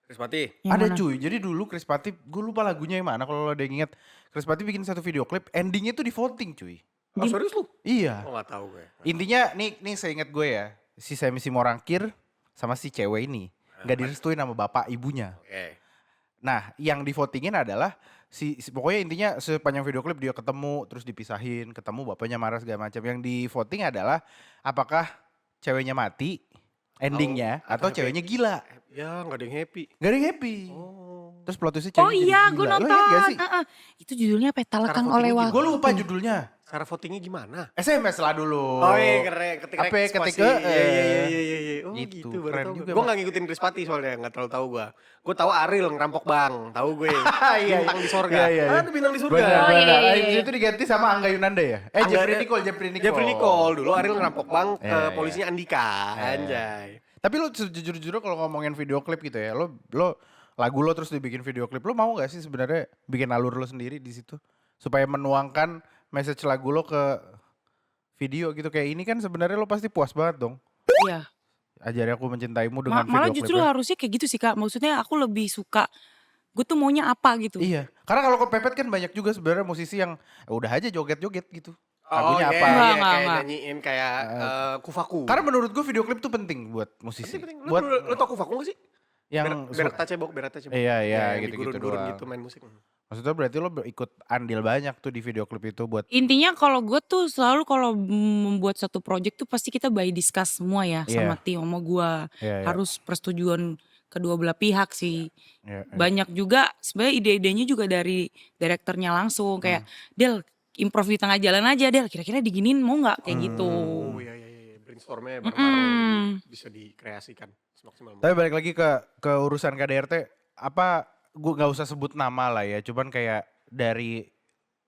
Chris Patti. Yang Ada mana? cuy, jadi dulu Chris Patti, gue lupa lagunya yang mana kalau lo ada yang inget. Chris Patti bikin satu video klip, endingnya tuh di voting cuy. Oh serius lu? Iya. Oh gak tahu gue. Intinya nih saya inget gue ya, si Semi Simorangkir sama si cewek ini nggak direstuin sama bapak ibunya. Oke. Nah, yang di votingin adalah pokoknya intinya sepanjang video klip dia ketemu terus dipisahin, ketemu bapaknya marah segala macam. Yang di voting adalah apakah ceweknya mati endingnya atau happy. ceweknya gila. Ya gak ada yang happy. Gak ada yang happy. Oh. Terus plot twistnya Oh ceweknya jadi iya, gila. gue Lo nonton. ingat gak sih? Itu judulnya apa? Ya? Talekang Karena oleh votingnya waktu. Gue lupa judulnya. Cara votingnya gimana? SMS lah dulu. Oh iya keren, ketik Apa ya, ketik Krispati. ke, Iya. Oh gitu, gitu, keren baru juga, tahu. Gue Mak. gak ngikutin Krispati soalnya, gak terlalu tahu gue. Gue tahu Ariel ngerampok bank, tahu gue. Iya, Bintang di sorga. Iya. Ada bintang di surga. Benar, Oh, iya, benar. iya, iya. Itu diganti sama Angga Yunanda ya? Jeffrey Nicole. Jeffrey Nicole. Dulu Ariel ngerampok bank ke Iya, iya. polisinya Andika. Anjay. Tapi lo jujur-jujur kalau ngomongin video klip gitu ya, lo lagu lo terus dibikin video klip, lo mau gak sih sebenarnya bikin alur lo sendiri di situ supaya menuangkan message lagu lo ke video gitu kayak ini kan sebenarnya lo pasti puas banget dong. Iya. Ajari Aku Mencintaimu dengan Malah video justru klipnya. harusnya kayak gitu sih Kak. Maksudnya aku lebih suka, gue tuh maunya apa gitu. Iya, karena kalau kepepet kan banyak juga sebenarnya musisi yang udah aja joget-joget gitu. Lagunya iya, apa? iya, Enggak, kayak enggak. nyanyiin kayak Kufaku. Karena menurut gue video klip tuh penting buat musisi. Penting. Buat Lu tau Kufaku gak sih? yang Berak Tacebok. Iya, Yang gitu-gitu digurun-gurun doang. gitu main musik. Maksudnya berarti lo ikut andil banyak tuh di video klip itu buat Intinya kalau gue tuh selalu kalau membuat satu project tuh pasti kita by discuss semua ya sama tim sama gue. Iya. Harus persetujuan kedua belah pihak sih. Iya. Banyak juga sebenarnya ide-idenya juga dari direkturnya langsung kayak Del improv di tengah jalan aja Del kira-kira diginin mau nggak kayak gitu. Oh iya. Brainstormnya bareng-bareng bisa dikreasikan semaksimal mungkin. Tapi balik lagi ke urusan KDRT, apa gue gak usah sebut nama lah ya, cuman kayak dari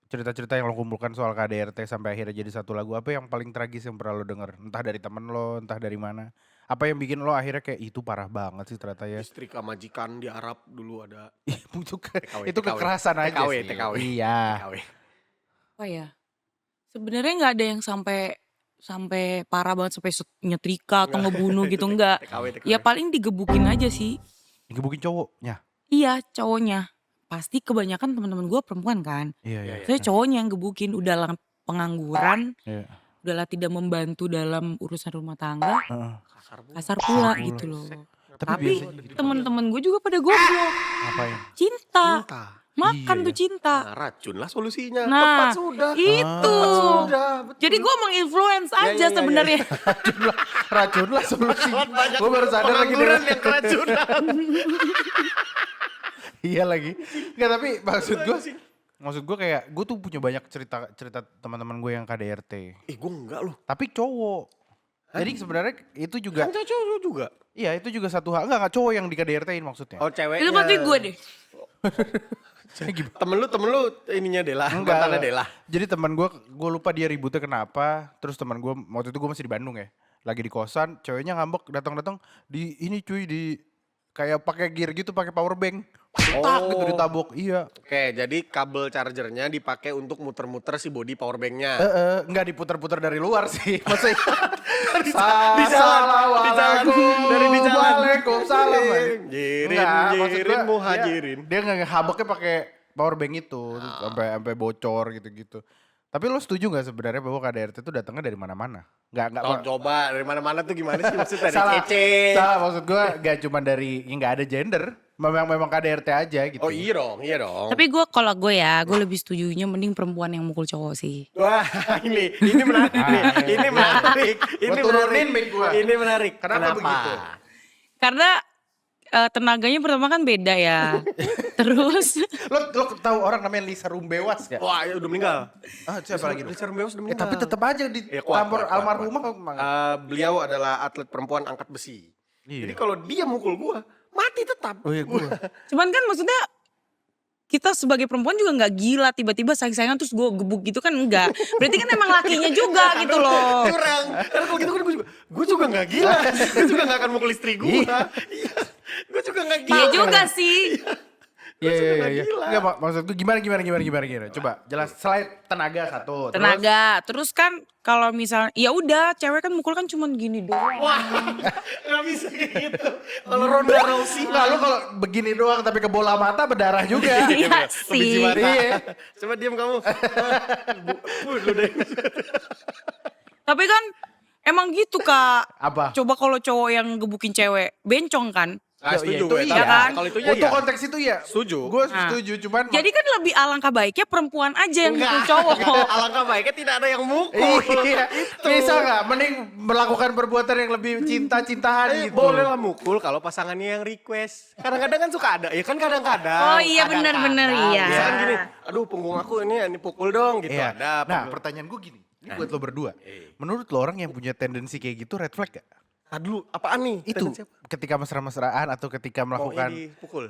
cerita-cerita yang lo kumpulkan soal KDRT sampai akhirnya jadi satu lagu, apa yang paling tragis yang pernah lo denger? Entah dari temen lo, entah dari mana. Apa yang bikin lo akhirnya kayak itu parah banget sih ternyata ya. Istri majikan di Arab dulu ada. Itu kekerasan aja TKW, sih. TKW. Iya. TKW. Apa ya? Sebenarnya nggak ada yang sampai parah banget sampai nyetrika atau ngebunuh gitu enggak. TKW. Ya paling digebukin aja sih. Digebukin cowoknya. Iya cowoknya. Pasti kebanyakan teman-teman gue perempuan kan. Iya. Saya cowoknya yang gebukin udahlah pengangguran, Iya. udahlah tidak membantu dalam urusan rumah tangga, Heeh. kasar pula gitu loh. Tapi Tapi biasanya gitu. teman-teman gue juga pada goblok. Ngapain? Cinta. Iya, Makan tuh cinta. Nah, racun lah solusinya. Nah, Tepat sudah. itu. Sudah, betul. Jadi gue menginfluence Ya, aja sebenarnya. Racun lah solusi. Banyak Gue baru sadar lagi pengangguran yang keracunan. Iya lagi. Enggak tapi maksud gue kayak gue tuh punya banyak cerita teman-teman gue yang KDRT. Gue enggak loh. Tapi cowok. Jadi sebenarnya itu juga Kan cowok juga. iya itu juga satu hal. Enggak cowok yang di KDRT-in maksudnya. Oh ceweknya. Itu berarti gue deh. Temen lu ininya Dela. Enggak. Mantannya Dela. Jadi teman gue lupa dia ributnya kenapa. Terus teman gue waktu itu gue masih di Bandung ya. Lagi di kosan, ceweknya ngambek datang-datang di ini cuy di kayak pakai gear gitu, pakai power bank. Tak gitu ditabok. Iya. Oke, jadi kabel chargernya dipakai untuk muter-muter si body power banknya. Enggak diputar-putar dari luar sih. Maksudnya Di jalan. Dari di jalan. Waalaikumsalam. Jirin, muhajirin. Dia nggak ngehabeknya pakai power bank itu sampai bocor gitu-gitu. Tapi lo setuju nggak sebenarnya bahwa KDRT itu datangnya dari mana-mana? Nggak. Coba dari mana-mana tuh gimana sih maksudnya dari Salah, kece. salah maksud gue nggak cuma dari nggak ada gender. Memang KDRT aja gitu. Oh iya dong. Tapi gue kalau gue ya, gue lebih setujunya mending perempuan yang mukul cowok sih. Wah, ini menarik nih. Ini menarik. Gua turunin mic gua. Ini menarik. Kenapa begitu? Karena tenaganya pertama kan beda ya. Terus Lo tahu orang namanya Lisa Rumbewas gak? Wah, ya udah meninggal. Siapa lagi? Lisa Rumbewas udah meninggal. Tapi tetap aja di Ya, kuat, tampor kuat. almarhumah kok Beliau adalah atlet perempuan angkat besi. Iya. Jadi kalau dia mukul gua, mati tetap. Oh iya gue. cuman kan maksudnya kita sebagai perempuan juga nggak gila tiba-tiba sayang-sayangan terus gue gebuk gitu kan enggak. Berarti kan emang lakinya juga gitu loh. Curang. Karena kalau gitu kan gue juga gak gila. Gue juga gak akan mukul istri gue. Iya. Gue juga gak gila. Iya juga sih. Iya. gila. Enggak maksud gue gimana. Coba jelas selain tenaga satu. terus- Tenaga. Terus kan kalau misalnya ya udah cewek kan mukul kan cuman gini doang. Wah, gak bisa kayak gitu. Kalau Ronda Rousey. Enggak lu kalau begini doang tapi ke bola mata berdarah juga. Iya Biji sih. mata. Iya. Coba diam kamu. Bunuh deh. Tapi kan emang gitu Kak. Apa? Coba kalau cowok yang gebukin cewek bencong kan. setuju itu gue. iya kan? Kalau itu Untuk iya. konteks itu ya. Setuju. Gue Nah, setuju, cuman Jadi kan lebih alangkah baiknya perempuan aja yang mukul Enggak. cowok. Alangkah baiknya tidak ada yang mukul. iya, bisa nggak? Mending melakukan perbuatan yang lebih cinta-cintaan gitu. Boleh lah mukul kalau pasangannya yang request. Kadang-kadang kan suka ada. Ya kan kadang-kadang. Oh iya, Kadang-kadang. bener, iya. Misalkan gini, aduh punggung aku ini pukul dong gitu. Iya. Ada. Nah, pertanyaan gue gini. Ini buat lo berdua. Menurut lo orang yang punya tendensi kayak gitu red flag gak? Aduh, apaan nih? Itu Tendensi apa? ketika mesra-mesraan atau ketika melakukan dipukul.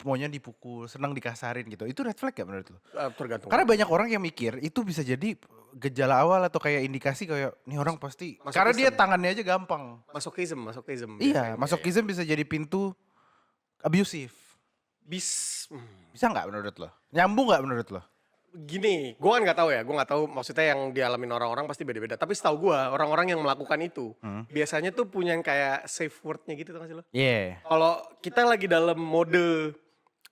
maunya dipukul, senang dikasarin gitu. Itu red flag gak menurut lo? Tergantung. Karena banyak orang yang mikir itu bisa jadi gejala awal atau kayak indikasi kayak nih orang pasti Masokisme. karena dia tangannya aja gampang. masokism. Iya, masokisme bisa jadi pintu abusive. Bisa nggak menurut lo? Nyambung nggak menurut lo? Gini, gue kan nggak tahu ya, gue nggak tahu maksudnya yang dialamin orang-orang pasti beda-beda. Tapi setahu gue orang-orang yang melakukan itu biasanya tuh punya yang kayak safe wordnya gitu, tau gak sih lo? Iya. Kalau kita lagi dalam mode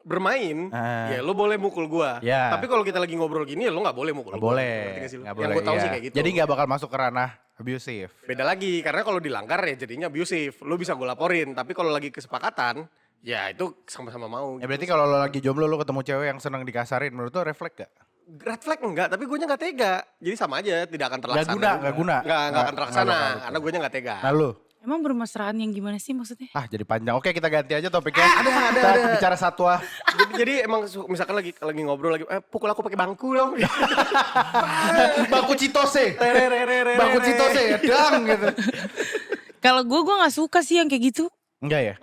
bermain, ya lo boleh mukul gue. Ya. Tapi kalau kita lagi ngobrol gini, ya lo nggak boleh mukul Nggak gua. boleh. Ngerti gak sih lo? Nggak Yang boleh. gue tahu iya. sih kayak gitu. Jadi nggak bakal masuk ke ranah abusive. Beda lagi, karena kalau dilanggar ya jadinya abusive. Lo bisa gue laporin, tapi kalau lagi kesepakatan, ya itu sama-sama mau. Ya berarti kalau lo lagi jomblo lo ketemu cewek yang senang dikasarin, menurut lo refleks gak? Red flag enggak, tapi gue nya nggak tega. Jadi sama aja, tidak akan terlaksana. Nggak guna. Nggak akan terlaksana, Nggak bakal. karena gue nya nggak tega. Nah lo? Emang bermesraan yang gimana sih maksudnya? Jadi panjang. Oke kita ganti aja topiknya. Ada. Kita bicara satwa. jadi emang misalkan lagi ngobrol lagi, pukul aku pakai bangku dong. Bangku Citose. Bangku Citose ya dang gitu. Kalau gue nggak suka sih yang kayak gitu. Enggak ya?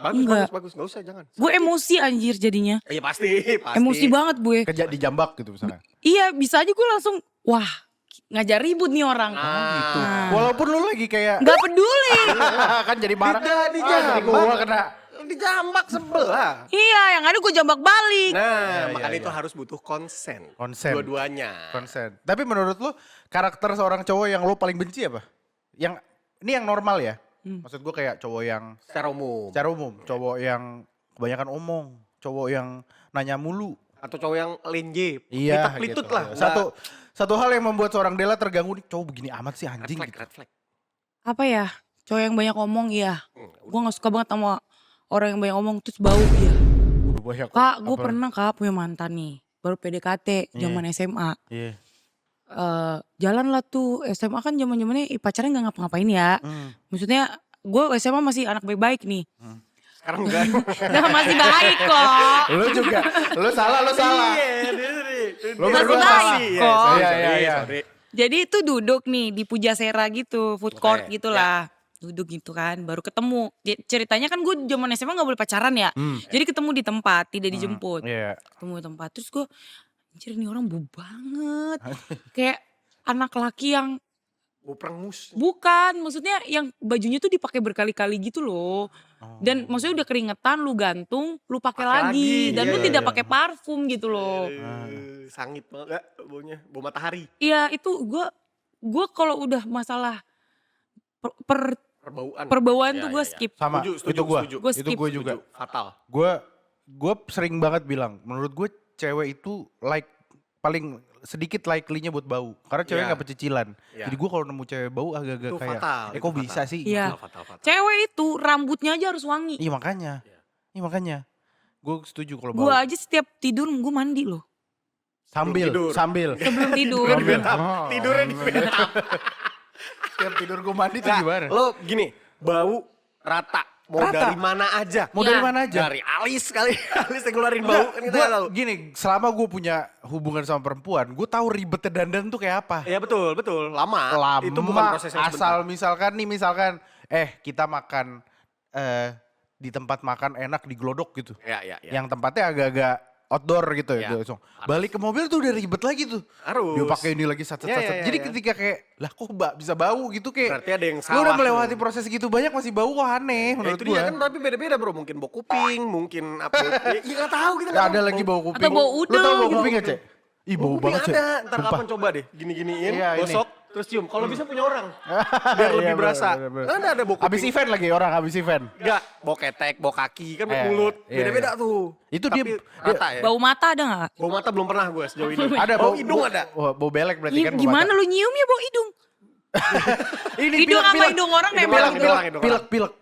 Bagus, nggak usah, jangan. Gue emosi anjir jadinya. Iya pasti. Emosi banget gue. Kerja di jambak gitu misalnya. Iya bisa aja gue langsung wah ngajak ribut nih orang. Gitu. Walaupun lo lagi kayak Nggak peduli. kan jadi marah. Di Jadi jambak. gua kena. Di jambak sebelah. Iya yang ada gue jambak balik. Nah, makanya itu harus butuh konsen. Konsen. Dua-duanya. Konsen. Tapi menurut lo karakter seorang cowok yang lo paling benci apa? Yang ini yang normal ya? Maksud gue kayak cowok yang Secara umum. secara umum, cowok yang kebanyakan omong, cowok yang nanya mulu. Atau cowok yang lenje. Iya, Pelitut gitu. lah. Satu hal yang membuat seorang Dela terganggu nih, cowok begini amat sih anjing gitu. Red flag. Apa ya? Cowok yang banyak ngomong iya. Gue gak suka banget sama orang yang banyak ngomong terus bau iya. Udah banyak. Kak gue apa- pernah kak punya mantan nih. Baru PDKT zaman SMA. Iya. Jalan lah tuh SMA kan zaman zamannya pacarnya nggak ngapa-ngapain ya. Maksudnya gue SMA masih anak baik-baik nih. Sekarang enggak. Nah masih baik kok. Lu juga, lu salah. Lu Masih berdua baik salah. kok. Iya. Jadi itu duduk nih di Pujasera gitu, food court Oke, gitulah. Duduk gitu kan, baru ketemu. Ceritanya kan gue zaman SMA gak boleh pacaran ya. Jadi ketemu di tempat, tidak dijemput. Iya. Ketemu di tempat, terus gue anjir ini orang bau banget. Kayak anak laki yang Bau perengus. bukan, maksudnya yang bajunya tuh dipakai berkali-kali gitu loh. Dan maksudnya udah keringetan, lu gantung, lu pakai Pakai lagi. lagi, Dan lu iya. tidak pakai parfum gitu loh. Sangit banget baunya. Bau matahari. Iya itu gue kalau udah masalah Perbauan. perbauan Iya, tuh gue iya, iya. skip. Sama, Setuju. itu gue. Gua Itu skip. gue juga. Setuju. Fatal. Gue sering banget bilang, menurut gue cewek itu paling sedikit likely-nya buat bau. Karena cewek Iya. gak pecicilan. Iya. Jadi gue kalau nemu cewek bau agak-agak Itu kayak, fatal, kok itu bisa fatal. sih? Iya. Fatal. Cewek itu rambutnya aja harus wangi. Iya makanya. Iya makanya. Gue setuju kalau bau. Gue aja setiap tidur gue mandi loh. Sambil. Sebelum tidur. Tidurnya di bed. Setiap tidur gue mandi tuh Nah, gimana? lo gini, bau rata. Mau Rata. dari mana aja. Mau Iya. dari mana aja? Dari alis kali. Alis yang ngeluarin bau. Kan kita Gua, nggak tahu. gini, selama gue punya hubungan sama perempuan, gue tahu ribetnya dandan tuh kayak apa. Iya betul. Lama. Lama, Itu bukan proses yang asal sebentar. misalkan kita makan di tempat makan enak di Glodok gitu. Iya. Yang tempatnya agak-agak outdoor gitu ya. Iya. Dia langsung balik ke mobil tuh udah ribet lagi tuh. Harus. Dia pakai ini lagi sat. Iya, Jadi iya. ketika kayak lah kok bisa bau gitu kayak. Berarti ada yang Lu salah. udah melewati tuh. proses gitu banyak masih bau kok aneh Ya, menurut itu dia gua. kan tapi beda-beda bro. Mungkin bau kuping, mungkin apa. Ya nggak tahu kita Gak nggak ada tahu. lagi bau kuping. Atau bau Lu udel tau bau gitu. kuping gak Cek? Ih bau Kuping banget Cek. ada. Ntar Sumpah. kapan coba deh. Gini-giniin, Iya, ini. gosok, terus cium. Kalau bisa punya orang. Biar lebih Iya, berasa. bener. Ada bau kuping. Abis event lagi orang abis event. Enggak, bau ketek, bau kaki, kan bau Iya, mulut. iya, Beda-beda tuh. Itu Tapi dia- rata ya. Bau mata ada gak? Bau mata belum pernah gue sejauh ini. Ada bau hidung ada. Bau belek berarti kan. bau Gimana mata. lu nyiumnya bau hidung? Ini Hidung sama hidung orang nempel gitu. Pilek. Pilek.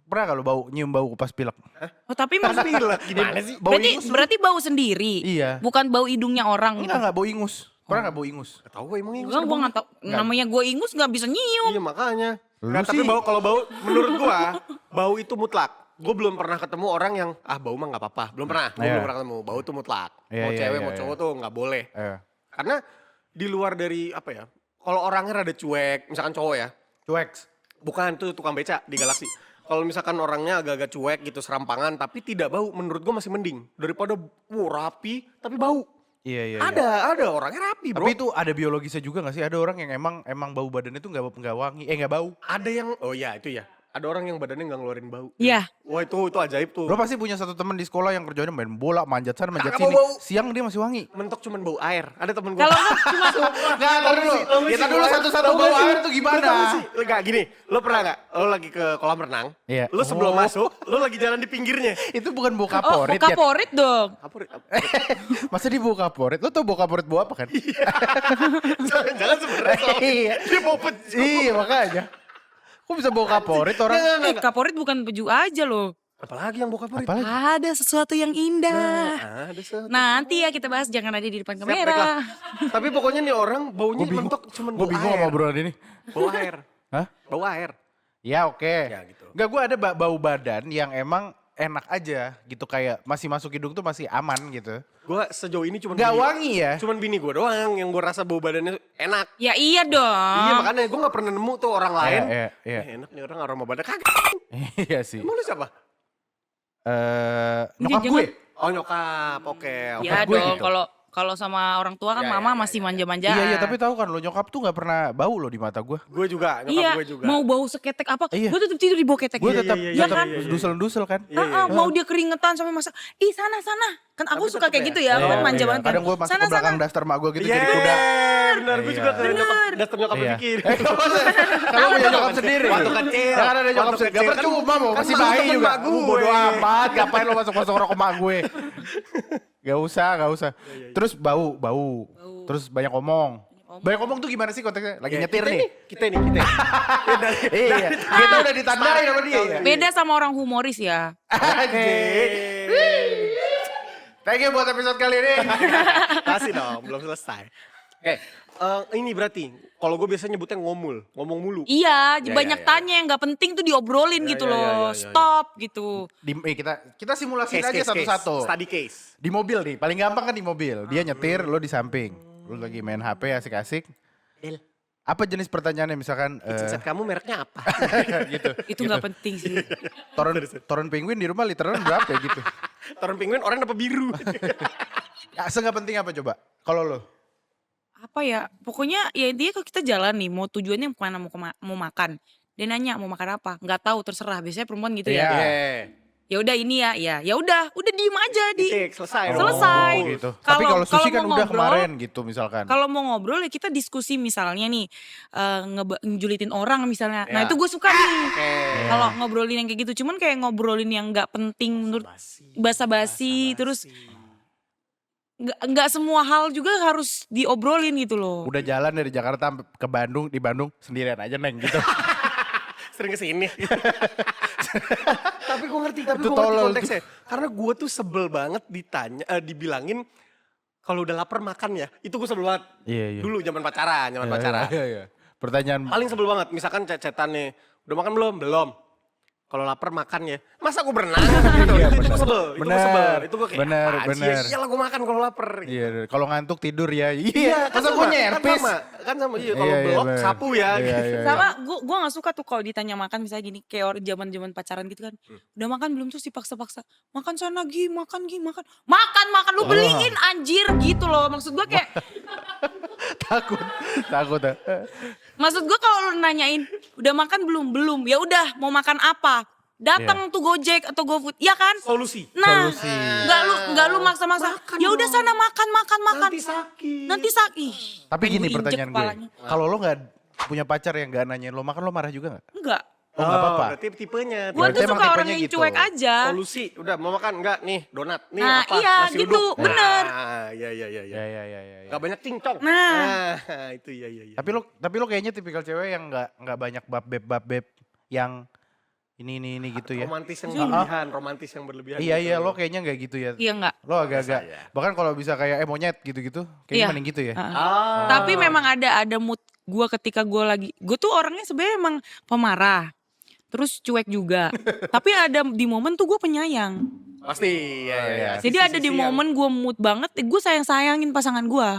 Pernah gak lo nyium bau kupas pilek? Oh tapi maksud Pilek gimana sih? Bau berarti ingus lu? berarti bau sendiri. Iya. Bukan bau hidungnya orang gitu. Enggak bau ingus. Pernah gak bau ingus? Gak tau gue emang ingus. Enggak, gue nggak tahu. Namanya gue ingus nggak bisa nyium. Iya makanya. Lu Nah, tapi sih- kalau bau menurut gua bau itu mutlak. Gue belum pernah ketemu orang yang bau mah nggak apa-apa. Belum pernah. Gue Iya. belum pernah ketemu. Bau itu mutlak. Iya, Mau iya, cewek iya, mau iya. cowok tuh nggak boleh. Karena di luar dari apa ya? Kalau orangnya rada cuek, misalkan cowok ya. Cuek. Bukan tuh tukang beca di Galaxy. Kalau misalkan orangnya agak-agak cuek gitu serampangan tapi tidak bau, menurut gua masih mending daripada rapi tapi bau. Iya. Ada orangnya rapi, Bro. Tapi itu ada biologisnya juga gak sih? Ada orang yang emang bau badannya itu nggak wangi, nggak bau. Ada yang itu ya. Ada orang yang badannya nggak ngeluarin bau. Iya. Wah itu ajaib tuh. Lo pasti punya satu teman di sekolah yang kerjanya main bola, manjat sana, manjat Kagak sini. bau-bau. Siang dia masih wangi. Mentok cuman bau air. Ada temen gue. Kalau nggak cuma Nggak, tar dulu. Kita dulu satu-satu bau air tuh gimana? Enggak gini, lo pernah gak? Lo lagi ke kolam renang, Iya. lo sebelum Oh. masuk, lo lagi jalan di pinggirnya. Itu bukan bau oh kaporit ya? kaporit dong. Kaporit. Masa dia bau kaporit? Lo tau bau kaporit bau apa kan? Jangan sebenarnya. Iya. Dia mau peju. Iya makanya. Kok bisa bau kaporit orang? Kaporit bukan peju aja loh. Apalagi yang bau kaporit? Apalagi? Ada sesuatu yang indah. Ada sih. Nanti ya kita bahas, jangan ada di depan Siap, kamera. baiklah. Tapi pokoknya nih orang baunya mentok cuman Gue bau bingung air. sama obrolan ini. Bau air. Hah? Bau air. Ya oke. Ya, gitu. Enggak, gue ada bau badan yang emang enak aja gitu. Kayak masih masuk hidung tuh masih aman gitu. Gue sejauh ini cuman Gak wangi ya? Cuman bini gue doang yang gue rasa bau badannya enak. Ya iya dong. Iya makanya gue gak pernah nemu tuh orang lain. Iya. Enak nih orang aroma badan. Kagak. Iya sih. Emang lu siapa? Nyokap Jangan- gue. Oh nyokap, oke. Ya gue dong, gitu. kalau sama orang tua kan Ya, mama ya, masih ya. manja-manjaan. Iya, tapi tahu kan lo nyokap tuh gak pernah bau lo di mata gue. Gue juga, nyokap Iya, gue juga. mau bau seketek apa, Iya. gue tetap tidur di bawah ketek. Gue Iya, tetap iya, iya, tetap kan? dusel-dusel kan. Iya, iya. Mau dia keringetan sampai masak, ih sana. Kan aku Tapi suka tetep kayak ya? gitu ya, aku kan Iya, manja iya. banget kan. Kadang gue masuk Sana, ke belakang sana. daster mak gue gitu Iya, jadi kuda. benar. Gue Iya. juga ke nyokap, dasar nyokap Iya. bikin. Kalau punya nyokap sendiri. Waktu kecil. Jangan ada nyokap Waktu sendiri. Gak kecil. percuma mau Kan masih mak lu bayi temen juga. mak gue. Bodo amat. Ngapain lo masuk-masuk rokok mak gue. Gak usah. Terus bau. Terus banyak ngomong. Banyak ngomong tuh gimana sih konteksnya? Lagi nyetir nih. Kita. Iya. Kita udah ditandain sama dia ya. Beda sama orang humoris ya. Anjir. Thank you buat episode kali ini. Kasih dong, belum selesai. Ini berarti, kalau gue biasanya nyebutnya ngomong mulu. Iya, Ya, banyak ya. tanya yang gak penting tuh diobrolin Ya, gitu ya, loh. ya, ya. Stop gitu. Kita simulasiin aja Case. satu-satu. Study case. Di mobil nih, paling gampang kan di mobil. Dia nyetir, lo di samping. Lo lagi main HP asik-asik. Del, Apa jenis pertanyaannya misalkan kitchen set kamu mereknya apa? gitu. Itu gak penting sih. Toren penguin di rumah literan berapa ya gitu. Toren penguin oranye apa biru? Ya, nggak penting apa coba? Kalau lo? Apa ya, pokoknya ya intinya kalau kita jalan nih, mau tujuannya kemana, mau makan. Dia nanya mau makan apa, nggak tahu terserah. Biasanya perempuan gitu Iya. ya. Ya udah ini ya udah diem aja di. Titik, selesai. Selesai. Oh, gitu. Kalau- Tapi kalau sushi kalau kan mau udah ngobrol, kemarin gitu misalkan. Kalau mau ngobrol ya kita diskusi misalnya nih, ngejulitin orang misalnya. Nah Ya. itu gue suka nih. Oke. Kalau ngobrolin yang kayak gitu, cuman kayak ngobrolin yang nggak penting menurut basa-basi, terus nggak semua hal juga harus diobrolin gitu loh. Udah jalan dari Jakarta ke Bandung, di Bandung sendirian aja Neng gitu. Sering kesini. Tapi gue ngerti Itu gue ngerti tolol konteksnya. Karena gue tuh sebel banget dibilangin kalau udah lapar makan ya. Itu gue sebel banget. Iya. Dulu zaman pacaran. Iya. Pertanyaan Paling sebel banget. Misalkan chat-chatan nih. Udah makan belum? Belum. Kalau lapar makan ya. Masa gue berenang? Gitu. Itu gue sebel. Itu gue sebel. Itu gue kayak Bener, apaan sih? bener. Iyalah gue makan kalau lapar. Iya, kalau ngantuk tidur ya. Iya, Masa gue nyerpis? Kan sama, iya kalau Iya, iya, belok bener. sapu ya. Iya, gitu. iya. Sama gue gak suka tuh kalau ditanya makan misalnya gini, kayak orang zaman pacaran gitu kan. Udah makan belum, terus dipaksa-paksa. Makan sana Gi, makan. Makan lu beliin anjir gitu loh. Maksud gue kayak Takut. maksud gue kalau lu nanyain udah makan belum. Ya udah mau makan apa? Datang tuh Gojek atau GoFood, ya kan? Solusi. Nah, Solusi. nggak lu maksa-maksa. Makan Ya udah dong. sana makan. Nanti sakit. Ih, Tapi pengen gini gua injek pertanyaan gue. kepalanya. Kalau lo gak punya pacar yang gak nanyain lo makan, lo marah juga gak? Enggak. Oh gak apa-apa. Berarti tipenya. Gue Berarti tuh emang suka orang tipenya yang gitu. cuek aja. Solusi. Udah mau makan enggak? Nih donat. Nih Nah, apa? iya, Nasi gitu, uduk. bener. Nah, iya. Iya. Gak banyak cincong. Nah. Itu iya. Tapi lo kayaknya tipikal cewek yang nggak banyak bab beb yang ini gitu ya. Romantis yang berlebihan. Iya gitu. lo kayaknya nggak gitu ya. Iya enggak. Lo agak-agak. Bahkan kalau bisa kayak monyet gitu-gitu, kayaknya Iya. mending gitu ya. Tapi memang ada mood gue ketika gue tuh orangnya sebenarnya emang pemarah. Terus cuek juga. Tapi ada di momen tuh gue penyayang. Pasti, ya. Jadi ada di momen gue mood banget, gue sayang-sayangin pasangan gue.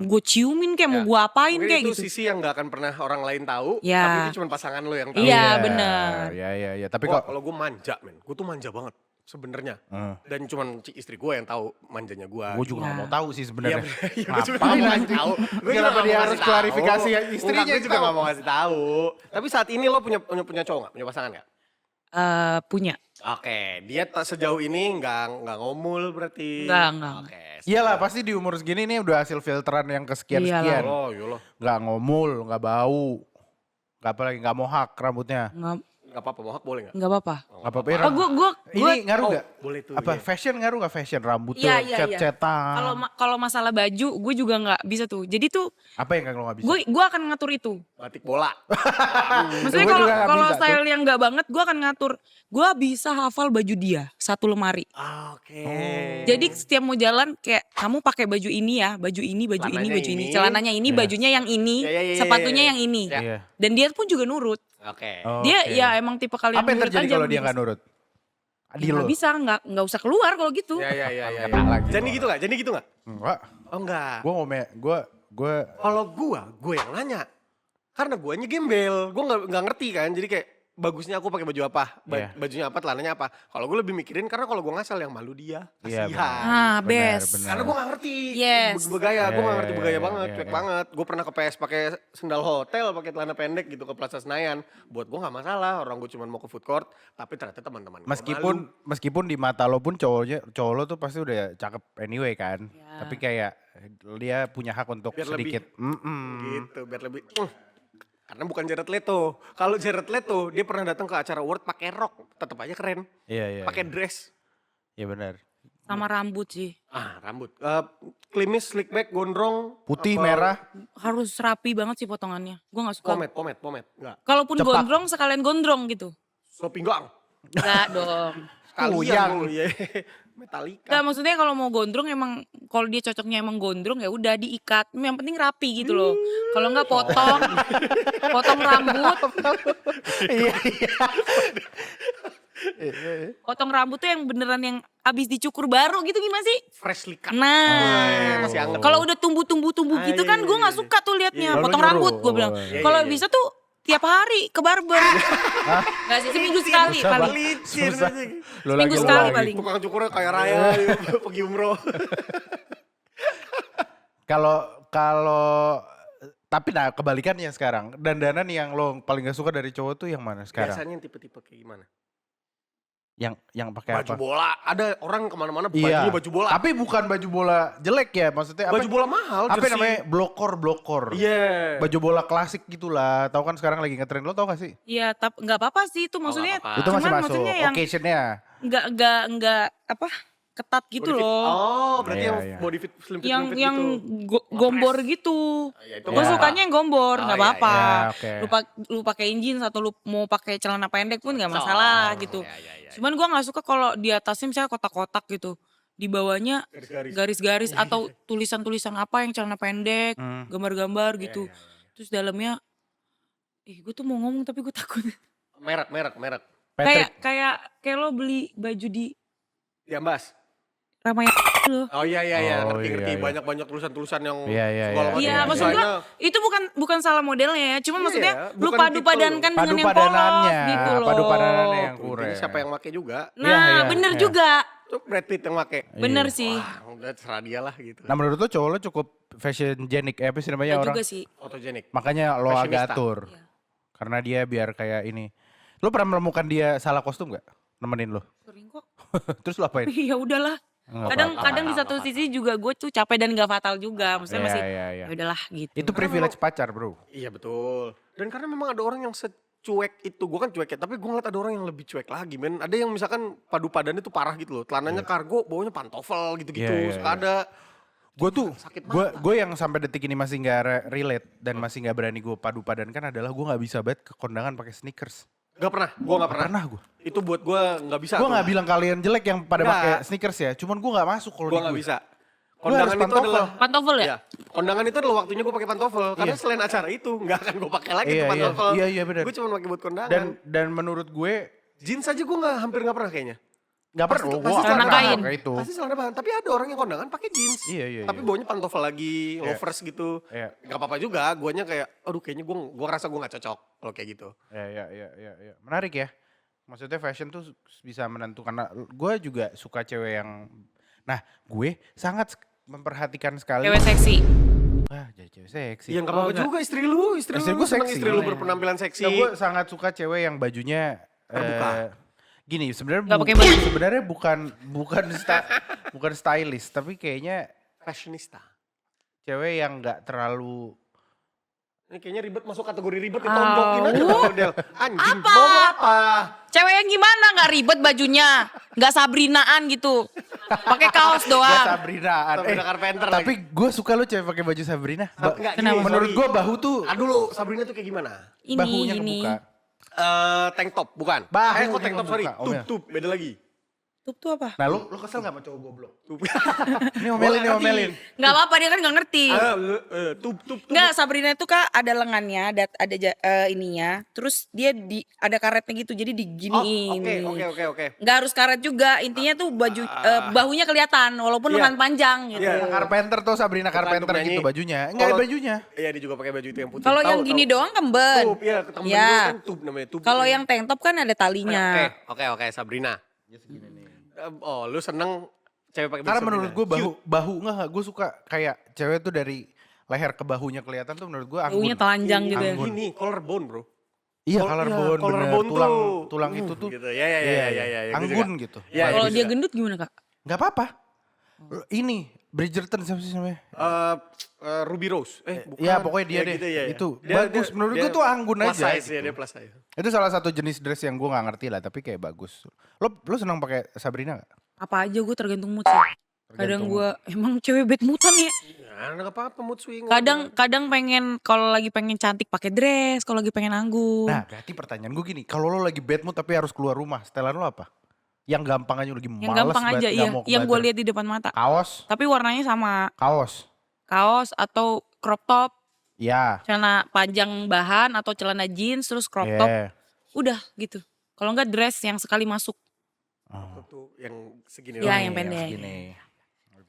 Gue ciumin kayak mau gue apain Mungkin kayak itu gitu. sisi yang gak akan pernah orang lain tahu, Ya. tapi itu cuma pasangan lo yang tahu. Iya bener. Iya. Tapi Kalau gue manja, men. Gue tuh manja banget sebenarnya. Dan cuman istri gue yang tahu manjanya gue. gue juga gak mau tahu sih sebenarnya. Iya, gue juga Ngapain gak mau anjing? tahu. Gue juga Kenapa gak dia mau harus kasih klarifikasi tahu. istrinya Gue yang juga tahu? gak mau kasih tahu. Tapi saat ini lo punya cowok gak? Punya pasangan gak? Punya. Oke, dia sejauh ini nggak ngomul berarti. Enggak. Oke. Iyalah pasti di umur segini nih udah hasil filteran yang kesekian-sekian. Oh, yolah. Gak ngomul, gak bau. Gak apa lagi, gak mohak rambutnya. Gak apa-apa, mohak boleh gak? Enggak apa-apa. Gak apa-apa. Oh, gue Ini ngaruh gak? Boleh tuh. Apa iya. fashion ngaruh gak fashion? Rambut Iya, tuh iya. cet-cetan. Kalau masalah baju, gue juga nggak bisa tuh. Jadi tuh Apa yang lo gak bisa? gue akan ngatur itu. Batik bola. Maksudnya Gue juga nggak kalau bisa style yang nggak banget, gue akan ngatur. Gue bisa hafal baju dia satu lemari. Oke. Jadi setiap mau jalan kayak kamu pakai baju ini ya, baju ini, baju ini, Celananya baju ini, ini. celananya ini, bajunya yang ini, Iya. sepatunya yang ini. Ya. Iya. Dan dia pun juga nurut. Oke. Dia Oke. ya emang tipe kalian Apa yang nurut terjadi aja. kalau dia gak nurut? Di lo? Nggak bisa, nggak usah keluar kalau gitu. Iya. Kena lagi Jadi gua. gitu gak? Jadi gitu gak? Enggak. Oh enggak. Gue Kalau gue yang nanya. Karena guanya gembel. Gue nggak ngerti kan. Jadi kayak bagusnya aku pakai baju apa? Iya. Bajunya apa? Celananya apa? Kalau gue lebih mikirin karena kalau gue ngasal yang malu dia. Iya, Kasihan. Best. Karena gue gak ngerti Yes. bergaya, gue gak ngerti Iya, bergaya iya, banget, iya, cuek iya. banget. Gue pernah ke PS pakai sendal hotel, pakai celana pendek gitu ke Plaza Senayan. Buat gue gak masalah, orang gue cuma mau ke food court, tapi ternyata teman-teman gue malu. Meskipun di mata lo pun cowok lo tuh pasti udah cakep anyway kan. Ya. Tapi kayak dia punya hak untuk Biar lebih. sedikit. Gitu, biar lebih. Karena bukan Jared Leto. Kalau Jared Leto, dia pernah datang ke acara award pakai rok, tetap aja keren. Iya. Pakai dress. Iya benar. Sama rambut sih. Rambut. Klimis, slick back, gondrong. Putih, apa- merah. Harus rapi banget sih potongannya. Gue gak suka. Pomade. Enggak. Kalaupun Cepak. gondrong sekalian gondrong gitu. So pinggang. Enggak dong. Kalian. Iya. Metallica. Enggak, maksudnya kalau mau gondrong emang kalau dia cocoknya emang gondrong ya udah diikat. Yang penting rapi gitu loh. Kalau enggak potong rambut. Iya. Potong rambut tuh yang beneran yang abis dicukur baru gitu gimana sih? Freshly cut. Nah, masih anget. kalau udah tumbuh gitu kan gue nggak suka tuh liatnya. Iya. Potong Lalu rambut nyuruh. gue bilang. Iya, Kalau iya. bisa tuh tiap hari ke barber. Nggak sih, seminggu sekali Susah paling. banget. Licin Susah. anjing. Lo Seminggu lagi, lo sekali lagi. paling. Tukang cukurnya kayak raya pergi umroh. Kalau tapi nah kebalikannya sekarang. Dandanan yang lo paling gak suka dari cowok tuh yang mana sekarang? Biasanya yang tipe-tipe kayak gimana? Yang pakai Baju apa? bola. Ada orang kemana-mana Iya. bajunya baju bola. Tapi bukan baju bola jelek ya, maksudnya Baju bola mahal. apa jersey. namanya? Blokor. Iya. Baju bola klasik gitulah. Tahu kan sekarang lagi ngetren, lo tau gak sih? Iya, tapi nggak apa-apa sih itu maksudnya. nggak apa-apa. Itu masih Cuman masuk maksudnya yang occasionnya. nggak apa ketat gitu Body fit. loh. Oh, berarti Iya, yang iya. body fit, slim fit, yang slim fit yang gitu. gombor gitu. Ya, itu Gue Iya. sukanya yang gombor, Oh, nggak iya, apa-apa. iya, oke. Lu pakai jeans atau lu mau pakai celana pendek pun nggak masalah gitu. Iya. Cuman gue nggak suka kalau di atasnya misalnya kotak-kotak gitu, di bawahnya Garis-garis. garis-garis atau tulisan-tulisan apa yang celana pendek, gambar-gambar Iya, gitu. Terus dalamnya, gue tuh mau ngomong tapi gue takut. Merek. Patrick. kayak lo beli baju di Diambas. Ramayana lo. Oh iya, Oh, ngerti. iya. Banyak tulisan-tulisan yang Iya, segala macam Iya, iya. maksud gue desainnya. itu bukan salah modelnya ya, cuma Iya, maksudnya lu bukan padu padankan dengan yang polos Padu-padanannya, gitu loh. padu-padanannya yang Tuh, kurang. Ini siapa yang make juga? Nah, Iya, bener iya. juga. Tuh Brad Pitt yang make. Bener sih. Wah, udah terserah dia lah gitu. Nah menurut lo cowok lo cukup fashiogenik apa sih namanya Ya orang? juga sih. Fotogenik. Makanya lo agak Fashionista. atur. Iya. Karena dia biar kayak ini. Lo pernah menemukan dia salah kostum gak? Nemenin lo? Sering kok. Terus lo apain? Ya udahlah. Nggak Kadang apa-apa. di satu sisi juga gue tuh capek dan gak fatal juga. Maksudnya masih Iya. ya udahlah gitu. Itu privilege pacar bro. Iya betul. Dan karena memang ada orang yang secuek itu, gue kan cuek ya, tapi gue ngeliat ada orang yang lebih cuek lagi men. Ada yang misalkan padu padannya tuh parah gitu loh. Celananya kargo, bawahnya pantofel gitu-gitu. Iya, Suka ada. Gue tuh, Sakit mata. gue yang sampai detik ini masih nggak relate dan masih nggak berani gue padu padankan adalah gue nggak bisa banget ke kondangan pakai sneakers. Gak pernah, gue gak pernah. Pernah gue. Itu buat gue gak bisa. Gue nggak bilang kalian jelek yang pada Nggak. pakai sneakers ya. Cuman gue nggak masuk kalau Gue di gak gue. bisa. Gue harus Kondangan itu pantofel. adalah Pantofel ya? Iya. Kondangan itu adalah waktunya gue pakai pantofel. Karena selain acara itu nggak akan gue pakai lagi Iya, tuh pantofel. iya, benar. Gue cuma pakai buat kondangan. Dan menurut gue Jeans aja gue hampir nggak pernah kayaknya. nggak pernah. Pasti- Gue pasti celana kain. kayak itu. Pasti celana bahan. Tapi ada orang yang kondangan pakai jeans. Iya. Tapi bawanya pantofel lagi, loafers gitu. Iya. Gak apa-apa juga. Guanya kayak, aduh kayaknya gue rasa gue gak cocok kalau kayak gitu. Iya. Menarik ya. Maksudnya fashion tuh bisa menentukan. Gue juga suka cewek yang. Nah, gue sangat memperhatikan sekali. Cewek seksi. Wah, jadi cewek seksi. Iya gak apa-apa enggak. juga istri lu Istri lu gue seneng seksi. istri lu berpenampilan seksi. Nah, gue sangat suka cewek yang bajunya Terbuka. gini sebenarnya Nggak pakai baju. sebenarnya bukan stylish tapi kayaknya Fashionista. cewek yang nggak terlalu Ini kayaknya ribet masuk kategori ribet ditonjokin aja model. Anjing Apa? mau apa? Cewek yang gimana nggak ribet bajunya, nggak Sabrinaan gitu, pakai kaos Gak doang. Sabrinaan. Sabrina Carpenter Tapi lagi. gue suka lo cewek pakai baju Sabrina. Enggak, Kenapa? Menurut gue bahu tuh Dulu Sabrina tuh kayak gimana? bahunya Ini. kebuka. Tank top bukan? Bahu Kok tank yang top sorry. kebuka. Oh, iya. Tub beda lagi. Tup tuh apa? Nah lo kesel gak sama cowok goblok? Tub. Ini omelin. Nggak apa-apa dia kan nggak ngerti. Tub. Nggak, Sabrina itu kak ada lengannya, ada ininya, terus dia ada karetnya gitu, jadi diginiin. Oke. Nggak harus karet juga, intinya tuh baju bahunya kelihatan walaupun Iya. lengan panjang gitu. Iya. Carpenter tuh Sabrina Bukan, Carpenter tuh penyanyi. gitu bajunya. Enggak Kalau- bajunya. Iya dia juga pakai baju itu yang putih. Kalau Tahu, yang gini tahu. doang kemben. Tub, iya ketemu Ya. dulu kan tub namanya tub. Kalau yang tank top kan ada talinya. Oke, Sabrina. Oh, lu seneng cewek pakai baju Karena Sabrina? menurut gue Cute. bahu enggak gue suka kayak cewek tuh dari leher ke bahunya kelihatan tuh menurut gue anggun. Bahunya telanjang gitu ya. Anggun. Ini collarbone, Bro. Iya Oh, collarbone, iya, collarbone bener. tuh. Tulang itu tuh. Gitu. Ya, Anggun gitu. Iya, Kalau iya, dia bisa. gendut gimana kak? Gak apa-apa. Ini Bridgerton siapa sih namanya? Ruby Rose. Bukan. Ya pokoknya dia deh. Gitu, ya. Itu bagus. Menurut gue tuh anggun plus aja. Size, ya, gitu. dia plus size. Itu salah satu jenis dress yang gue gak ngerti lah, tapi kayak bagus. Lo senang pakai Sabrina gak? Apa aja gue tergantung mood sih. Kadang Tergantung. gue emang cewek bad moodan ya. Ya, enggak apa-apa mood swing. Kadang pengen kalau lagi pengen cantik pakai dress, kalau lagi pengen anggun. Nah berarti pertanyaan gue gini, kalau lo lagi bad mood tapi harus keluar rumah, setelan lo apa? Yang gampang aja lagi yang males gampang banget, aja nggak iya, mau ke yang gue bazar. lihat di depan mata. Kaos, Tapi warnanya sama kaos atau crop top, ya. celana panjang bahan atau celana jeans terus crop top, Yeah. udah gitu. Kalau enggak dress yang sekali masuk. Oh. Tuh yang segini Ya, doang. yang pendek. segini.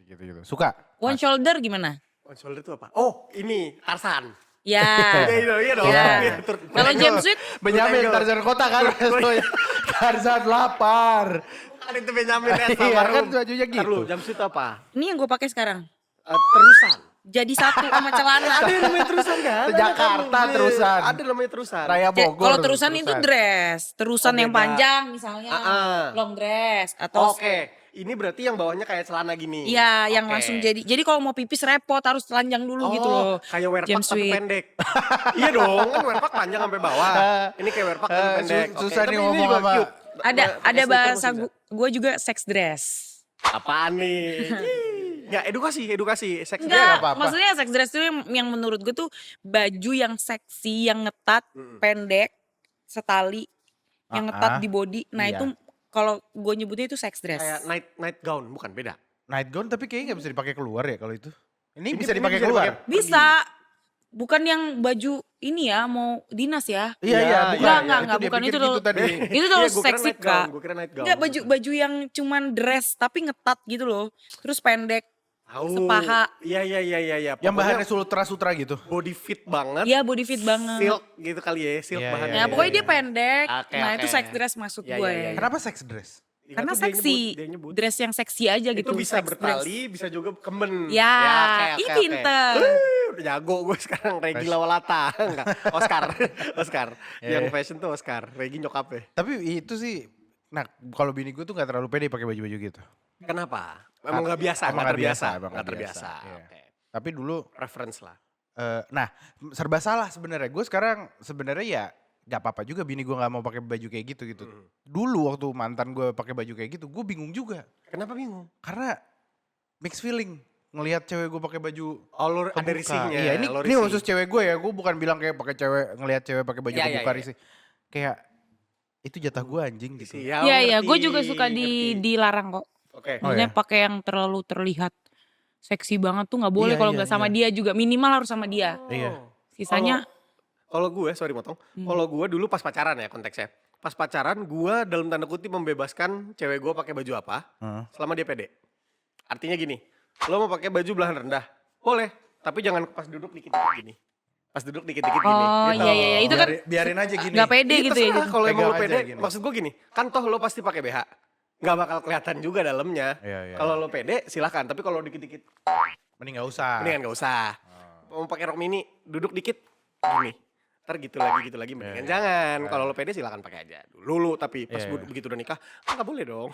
Gitu. Suka? One shoulder gimana? On shoulder itu apa? Oh, ini Tarsan. Ya. Iya dong. Ya. Iya, Kalau jumpsuit Benyamin Betul. Tarzan kota kan? Tarzan lapar. Kan itu Benjamin ya Iya, sama kan Rum. bajunya Ntar lu, gitu. jumpsuit apa? ini yang gue pakai sekarang. Terusan. Jadi satu sama celana. Ada yang namanya terusan kan? Jakarta terusan. Ada namanya terusan. Raya Ja- Bogor. Kalau terusan itu dress, terusan Oh, yang beda. panjang misalnya, long dress atau Oke, ini berarti yang bawahnya kayak celana gini. Iya, yang Oke. langsung jadi kalau mau pipis repot harus telanjang dulu gitu loh. Kayak wearpack tapi Jumpsuit. pendek. Iya dong, kan wearpack panjang sampai bawah. Ini kayak wearpack tapi pendek. susah Oke, nih tapi ini ngomong juga sama- cute. Ada Pakai sneaker bahasa masih bisa. gue juga sex dress. Apaan nih? Nggak, edukasi. Seks Enggak, nggak apa-apa. maksudnya sex dress itu yang menurut gue tuh baju yang seksi, yang ngetat, pendek, setali, yang ngetat di body. Nah Iya. itu kalau gue nyebutnya itu sex dress. kayak night gown, bukan beda. Night gown tapi kayaknya gak bisa dipakai keluar ya kalau itu. Ini Ini bisa dipakai bisa keluar. dipakai- Bisa, bukan yang baju ini ya mau dinas ya. Iya, Iya, bukan. Enggak, dia bukan pikir itu gitu loh. tadi. Itu terlalu Iya, gua kira seksi night gown, kak. gua kira night gown. Enggak, baju yang cuman dress tapi ngetat gitu loh. Terus pendek, Tahu. sepaha. Iya. Yang Pokoknya bahannya sutra gitu. body fit banget. ya body fit banget. Silk gitu kali ya, silk Iya, bahannya. Ya pokoknya dia pendek. Oke, Nah oke. itu sex dress maksud Iya, gue. iya, iya. Kenapa sex dress? Ya, Karena itu dia seksi. dia nyebut. Dress yang seksi aja gitu. Itu bisa sex bertali, bisa juga kemben. Ya, oke, ih oke. pinter. Udah jago gue sekarang, Regi Lawalata. Enggak, Oscar. Iya. Yang fashion tuh Oscar, Regi nyokapnya. Tapi itu sih, nah kalau bini gue tuh gak terlalu pede pakai baju-baju gitu. Kenapa? Emang nggak biasa, Emang nggak terbiasa. emang Nggak terbiasa. Iya. Oke. Tapi dulu, Reference lah. nah serba salah sebenarnya. Gue sekarang sebenarnya ya gak apa-apa juga bini gue gak mau pakai baju kayak gitu. Dulu waktu mantan gue pakai baju kayak gitu, gue bingung juga. Kenapa bingung? Karena mixed feeling ngelihat cewek gue pakai baju Oh, lu ada kebuka. risihnya. Iya, ini lo ini risih. khusus cewek gue ya. Gue bukan bilang kayak pakai cewek ngelihat cewek pakai baju Iya, kebuka iya. risih. Kayak itu jatah gue anjing gitu. Siap, Iya iya, ngerti, gue juga suka ngerti. dilarang kok. Oke. Oh Maksudnya ya? pakai yang terlalu terlihat seksi banget tuh nggak boleh Iya, kalau iya, nggak sama iya. dia juga, minimal harus sama dia. Iya. Sisanya Kalau gue, sorry motong. Kalau gue dulu pas pacaran ya konteksnya. Pas pacaran gue dalam tanda kutip membebaskan cewek gue pakai baju apa selama dia pede. Artinya gini, lo mau pakai baju belahan rendah, boleh. Tapi jangan pas duduk dikit-dikit gini. Pas duduk dikit-dikit gini. oh gitu. iya iya iya, itu kan Biarin aja gini. nggak pede Iya, gitu ya. terserah, Gitu. kalau emang lo Pegang aja pede, gini. maksud gue gini, kan toh lo pasti pakai BH. Nggak bakal kelihatan juga dalamnya. Iya, iya. Kalau lo pede silahkan, tapi kalau dikit-dikit Mending gak usah. mendingan nggak usah. Mau pakai rok mini, duduk dikit gini. Ntar gitu lagi mendingan jangan. Kalau lo pede silakan pakai aja dulu, tapi pas Iya, iya. begitu udah nikah nggak boleh dong.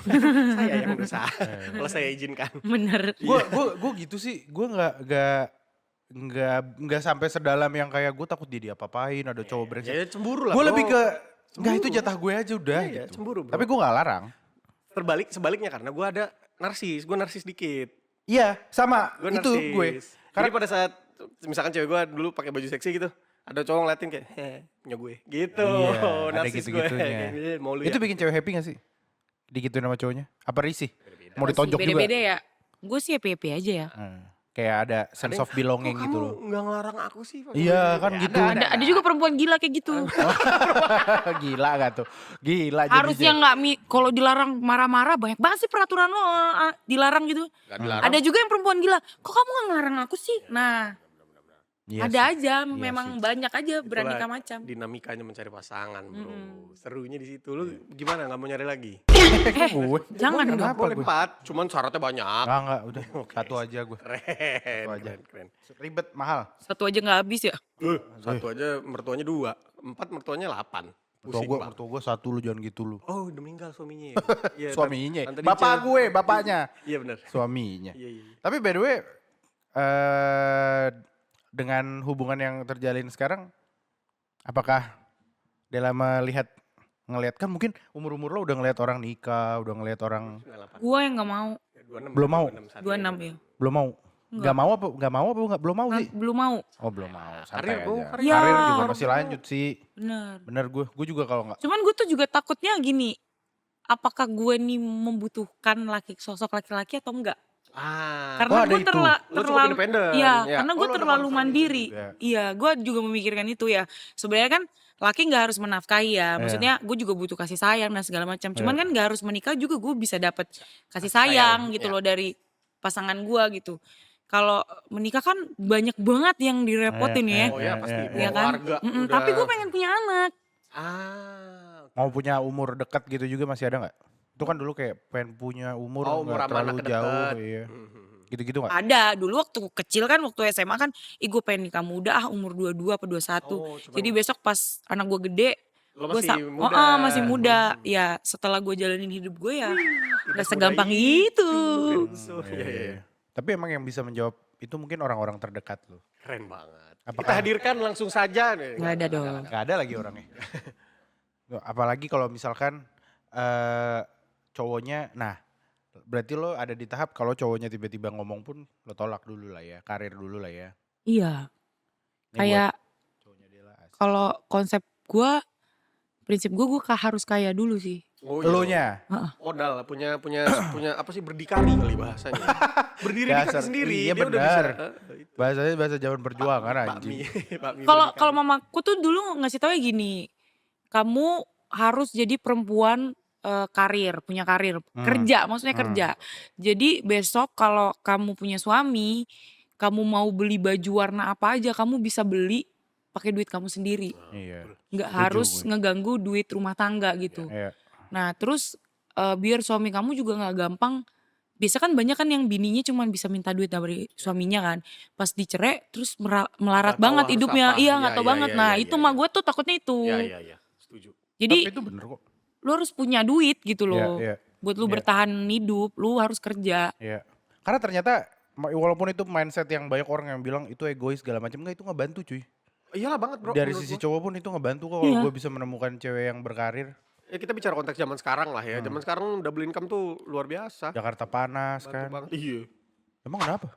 Saya yang dosa. Kalau saya izinkan. Bener. Gue gitu sih, gue nggak sampai sedalam yang kayak gue takut dia diapa-apain, ada cowok brengsek. Ya cemburu lah. Gue bro. lebih ke nggak itu jatah gue aja udah Iya, gitu. cemburu, bro. Tapi gue nggak larang. Sebaliknya karena gue ada gue narsis dikit. Iya, sama Gue itu narsis. gue. Jadi pada saat misalkan cewek gue dulu pakai baju seksi gitu, ada cowok ngeliatin kayak, punya gue. Gitu. Iya, ada Narsis gitu-gitunya. Kayak, mau lu Itu ya? bikin cewek happy gak sih? Digituin sama cowoknya? Apa risih? Mau ditonjok juga? Beda-beda ya. Gue sih happy-happy aja ya. Kayak ada sense of belonging Kok gitu kamu loh. nggak ngelarang aku sih? pakai Iya, baju kan gitu. Ada juga perempuan gila kayak gitu. Gila gak tuh? Gila Harusnya jadinya. nggak kalau dilarang marah-marah, banyak banget sih peraturan lo dilarang gitu. Nggak dilarang. Ada juga yang perempuan gila. Kok kamu nggak ngelarang aku sih? Nah, Iya ada sih. aja, Iya memang sih. banyak aja beraneka Itulah macam. dinamikanya mencari pasangan, bro. Serunya di situ. Lu gimana? Nggak mau nyari lagi? Gue? Jangan dong. Kenapa Boleh gue? 4, cuman syaratnya banyak. Enggak, udah. Satu aja gue. Keren, aja. keren. Ribet, mahal. Satu aja nggak habis ya. Satu aja mertuanya 2, 4 mertuanya 8. Pusing banget. Mertua gue satu lu, jangan gitu lu. Oh, udah meninggal suaminya ya? Iya, Suaminya. Tante Bapak Dince. gue, bapaknya. Iya benar. Suaminya. Iya, iya. Tapi by the way, dengan hubungan yang terjalin sekarang, apakah Dela ngelihat kan mungkin umur-umur lo udah ngelihat orang nikah, udah ngelihat orang 98. Gue yang nggak mau. 26, Belum mau? 26 ya. belum mau? Nggak mau apa? Belum mau sih? Belum mau. Oh belum mau, santai Karir, bro, aja. karir. Karir Ya. juga masih lanjut sih. Bener. Bener gue juga kalau nggak. Cuman gue tuh juga takutnya gini. Apakah gue nih membutuhkan sosok laki-laki atau enggak? Karena ada gue itu. Lu cukup independen. Iya, Ya. karena Oh, gue lu ada terlalu concern mandiri. juga. Iya, gue juga memikirkan itu ya. Sebenarnya kan laki nggak harus menafkahi ya. Maksudnya gue juga butuh kasih sayang dan segala macam. Cuman kan nggak harus menikah juga gue bisa dapat kasih sayang gitu loh dari pasangan gue gitu. Kalau menikah kan banyak banget yang direpotin ya. Oh ya pasti. Iya kan? Keluarga. Tapi gue pengen punya anak. Mau punya umur dekat gitu juga masih ada nggak? Itu kan dulu kayak pengen punya umur umur nggak sama terlalu anak jauh, deket. iya. Gitu-gitu nggak? Ada, dulu waktu kecil kan waktu SMA kan, gue pengen nikah muda umur 22 apa 21. Oh, cuman- Jadi besok pas anak gue gede, Lo gue masih muda. masih muda. Ya setelah gue jalanin hidup gue ya gak segampang itu. Iya, iya. Tapi emang yang bisa menjawab itu mungkin orang-orang terdekat lo. Keren banget. Kita Apakah- hadirkan langsung saja. nih. Gak ada dong. Gak ada lagi orangnya. Apalagi kalau misalkan cowoknya, nah berarti lo ada di tahap kalau cowoknya tiba-tiba ngomong pun lo tolak dulu lah ya, karir dulu lah ya. Iya, Ini kayak buat cowoknya Dela asik. kalau konsep gue, prinsip gue harus kaya dulu sih. Oh, iya. Elunya. Modal punya apa sih berdikari kali bahasanya. Berdiri di Dasar. kaki sendiri. Iya, dia udah benar. bisa. Bahasanya bahasa zaman perjuangan Pak anjing. Mi. Pak Mi Kalau berdikari. mamaku tuh dulu ngasih tau gini, kamu harus jadi perempuan karir, punya karir, kerja, maksudnya kerja. Jadi besok kalau kamu punya suami, kamu mau beli baju warna apa aja, kamu bisa beli pakai duit kamu sendiri. Iya. Nggak Setuju harus gue. ngeganggu duit rumah tangga gitu. Iya. Nah terus biar suami kamu juga nggak gampang. Biasa kan banyak kan yang bininya cuma bisa minta duit dari suaminya kan. Pas dicerai terus melarat Nggak tahu banget harus hidupnya. apa. Iya Iya, nggak tahu iya, banget. iya, Nah iya, itu iya, mah iya. gue tuh takutnya itu. Iya. Setuju. Jadi Tapi itu bener kok. lu harus punya duit gitu loh. Iya. Buat lu Iya. bertahan hidup, lu harus kerja. Iya. Karena ternyata walaupun itu mindset yang banyak orang yang bilang itu egois segala macam, enggak, itu ngebantu cuy. Iyalah banget bro. Dari menurut sisi gua. cowok pun itu ngebantu kok kalau Iya. gue bisa menemukan cewek yang berkarir. Ya kita bicara konteks zaman sekarang lah ya. Zaman sekarang double income tuh luar biasa. Jakarta panas Bantu kan. banget. Iya. Emang kenapa?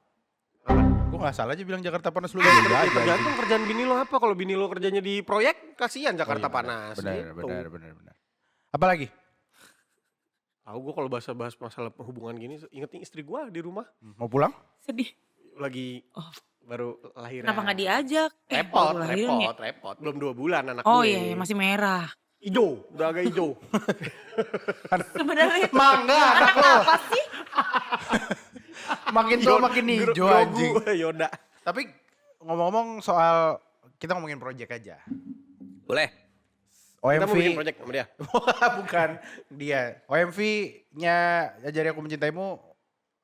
Apa? Gue gak salah aja bilang Jakarta panas lu aja aja. Tergantung kerjaan bini lo apa. Kalau bini lo kerjanya di proyek, kasihan Jakarta panas. Benar, gitu. benar. Apalagi? Tahu gue kalau bahas masalah hubungan gini ingetin istri gue di rumah Mau pulang? Sedih. lagi Oh. baru lahiran. Kenapa nggak diajak? Repot, baru lahiran ya? repot. Belum 2 bulan anak Oh gue. iya, masih merah. Ijo, udah agak ijo. Sebenarnya Mangga anak lo. apa sih? Makin tua makin hijau anjing. Yoda. Tapi ngomong-ngomong soal kita ngomongin project aja. Boleh. Kita mau bikin OMV project sama dia. bukan dia. OMV-nya Ajari Aku Mencintaimu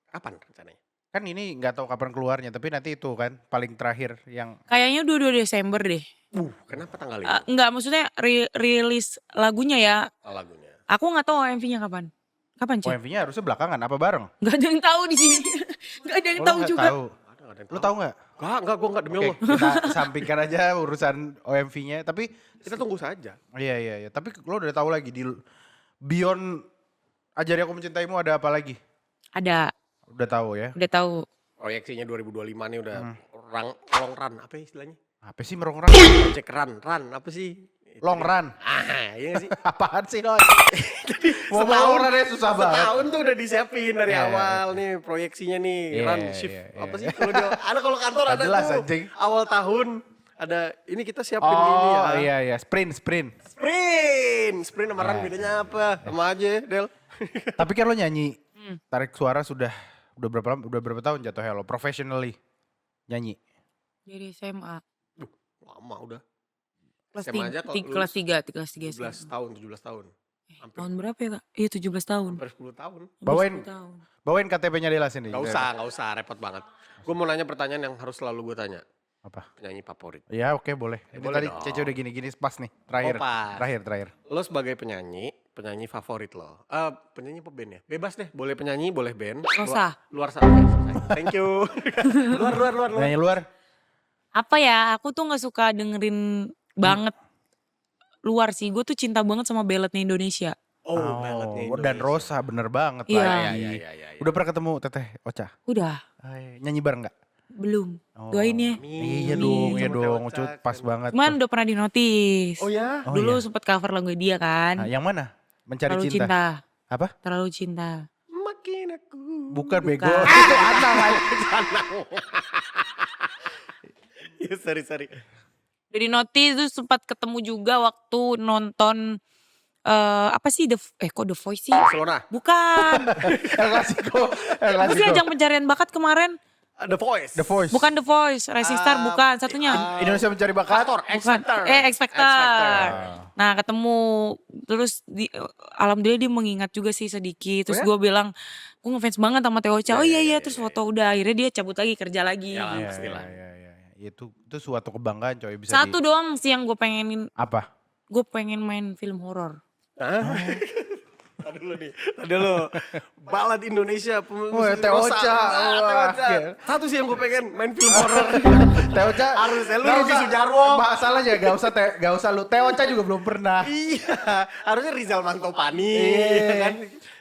Kapan rencananya? kan ini nggak tahu kapan keluarnya, tapi nanti itu kan paling terakhir yang Kayaknya 22 Desember deh. Kenapa tanggal itu? Enggak, maksudnya rilis lagunya ya. Lagunya. Aku nggak tahu OMV-nya kapan. Kapan sih? OMV-nya harusnya belakangan apa bareng? Gak ada yang tahu di sini. Gak ada yang Oh, tahu lu nggak juga. tahu. Ada yang Lu tahu nggak? Enggak, gue enggak demi Oke, Allah. kita sampingkan aja urusan OMV-nya. Tapi Kita tunggu saja. iya. Tapi lo udah tahu lagi di beyond Ajari Aku Mencintaimu ada apa lagi? Ada, Udah tahu ya. udah tahu. Proyeksinya 2025 nih udah long run apa ya istilahnya? Apa sih merongrang? Project run apa sih? Long run. Iya nggak sih? Apaan sih lo? Mau Setahun- long runnya susah banget. Setahun tuh udah disiapin dari Iya, awal nih proyeksinya nih Iya, run iya, shift iya, apa iya. sih kalau ada kalau kantor Nggak ada jelas, tuh anjing. awal tahun ada ini kita siapin gini ya. Oh iya sprint. Sprint sama run bedanya apa? Sama aja Del. Tapi kan lo nyanyi tarik suara udah berapa tahun jatuhnya lo professionally nyanyi. Dari SMA. Lama udah. Kelas SMA aja kok kelas 3 17 tahun, 17 tahun. Hampir, Tahun berapa ya kak? Iya 17 tahun. hampir 10 tahun. Bawain 10 tahun. bawain KTP-nya Dela sini. Gak usah, repot banget. Gue mau nanya pertanyaan yang harus selalu gue tanya. Apa? Penyanyi favorit. Ya oke boleh. Ini boleh tadi dong. Cece udah gini-gini pas nih. Terakhir. Oh, pas. Terakhir. Lo sebagai penyanyi favorit lo. Penyanyi apa band ya? Bebas deh, boleh penyanyi, boleh band. Rosa. Luar sana. Thank you. luar. Nyanyi luar. Apa ya? Aku tuh nggak suka dengerin banget luar sih. Gue tuh cinta banget sama balladnya Indonesia. Oh, balladnya dan Indonesia. Rosa bener banget Iya. lagi. Iya. Udah pernah ketemu Teteh Ocha? Udah, Nyanyi bareng nggak? belum. Oh. Doain ya. Iya Sama dong. Teh Ocha, Ucut pas keren. banget. Cuman tuh. udah pernah dinotis. Oh ya? Oh, Dulu iya. sempet cover lagu dia kan. Nah, yang mana? Mencari Terlalu cinta. cinta. Apa? Terlalu cinta. Makin aku. Bukan bego. Bukan. Itu Anang. Ya, sorry. Udah dinotis terus sempat ketemu juga waktu nonton apa sih kok The Voice sih? Barcelona. Bukan. El Clasico. Apa sih ajang pencarian bakat kemarin? The Voice. The Voice. Bukan The Voice, Rising Star bukan, satunya. Indonesia Mencari Bakat. Faktor, X Bukan. Factor. X Factor. Ah. Nah ketemu terus alhamdulillah dia mengingat juga sih sedikit. Terus Oh ya? gue bilang gue ngefans banget sama Teh Ocha. Oh Iya, iya terus foto udah akhirnya dia cabut lagi kerja lagi. Ya, Iya, pastilah. iya. Itu suatu kebanggaan coy bisa Satu doang sih yang gue pengenin, apa? gue pengen main film horor. Hah? Tadi dulu. Balad Indonesia. Teh Ocha. Wah, oke. Satu sih yang gue pengen main film horor. Teh Ocha Harusnya lu nggak Rudi usah. Sujarwo. Masalahnya gak usah lu. Teh Ocha juga belum pernah. Iya, harusnya Rizal Mantopani. Iya. Ya kan?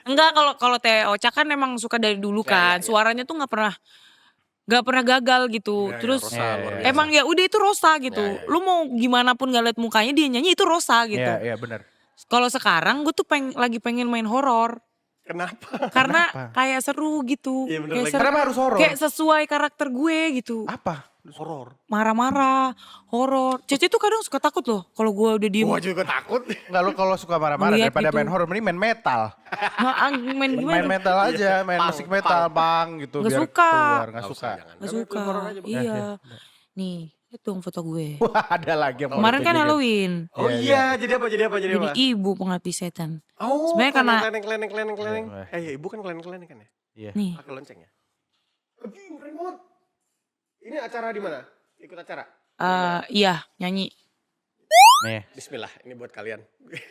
Enggak, kalau Teh Ocha kan emang suka dari dulu kan. ya. Suaranya tuh nggak pernah gagal gitu. Ya, Terus Rosa, luar biasa. emang ya udah itu Rosa gitu. Ya. Lu mau gimana pun gak liat mukanya dia nyanyi itu Rosa gitu. Iya benar. Kalau sekarang gue tuh lagi pengen main horor. Kenapa? Karena Kenapa? kayak seru gitu. Iya, bener Kayak lagi. seru. Kenapa harus horor? Kayak sesuai karakter gue gitu. Apa? Horor. Marah-marah, horor. Cece tuh kadang suka takut loh kalau gue udah diem. Gua juga takut. Enggak lu kalau suka marah-marah Ngeliat daripada gitu. main horor mending main metal. Main gimana? Main metal aja, main Punk, musik metal, punk gitu Nggak biar suka. keluar, enggak Nggak suka. usah, jangan. Gak Main suka. film horor aja, Bang. Iya. Nih, itu foto gue. Wah, ada lagi yang mau Kemarin kan ditunjukin. Halloween. Oh iya, jadi apa? Jadi apa? ibu pengabdi setan. Oh, Sebenarnya karena- keleng. Iya. Ibu kan keleng kan ya? Iya. Nih, Pakai lonceng ya? Anjing, keren banget. Ini acara di mana? Ikut acara? iya nyanyi. Nih. Bismillah, ini buat kalian.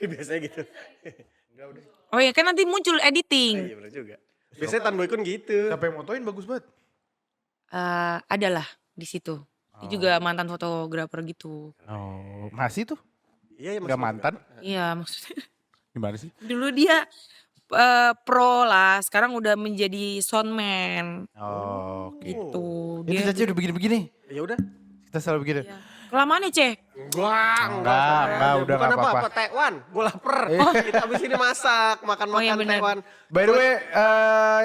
Biasanya gitu. Udah. Oh iya kan nanti muncul editing. Iya bener juga. Biasanya Tan Boy Kun gitu. Siapa yang motoin bagus banget. Adalah di situ. Dia juga mantan fotografer gitu. Oh, masih tuh? Iya, ya, Enggak mantan? Iya maksudnya. Gimana sih? Dulu dia pro lah, sekarang udah menjadi soundman Oh, oke. gitu. Ini Dia saja udah begini-begini. Ya udah. Kita selalu begini. Iya. Kelamaan nih, Cek. Enggak, udah Bukan nggak apa-apa. apa-apa, Taiwan. Gue lapar. Kita abis ini masak, makan-makan iya bener. Taiwan. By the way,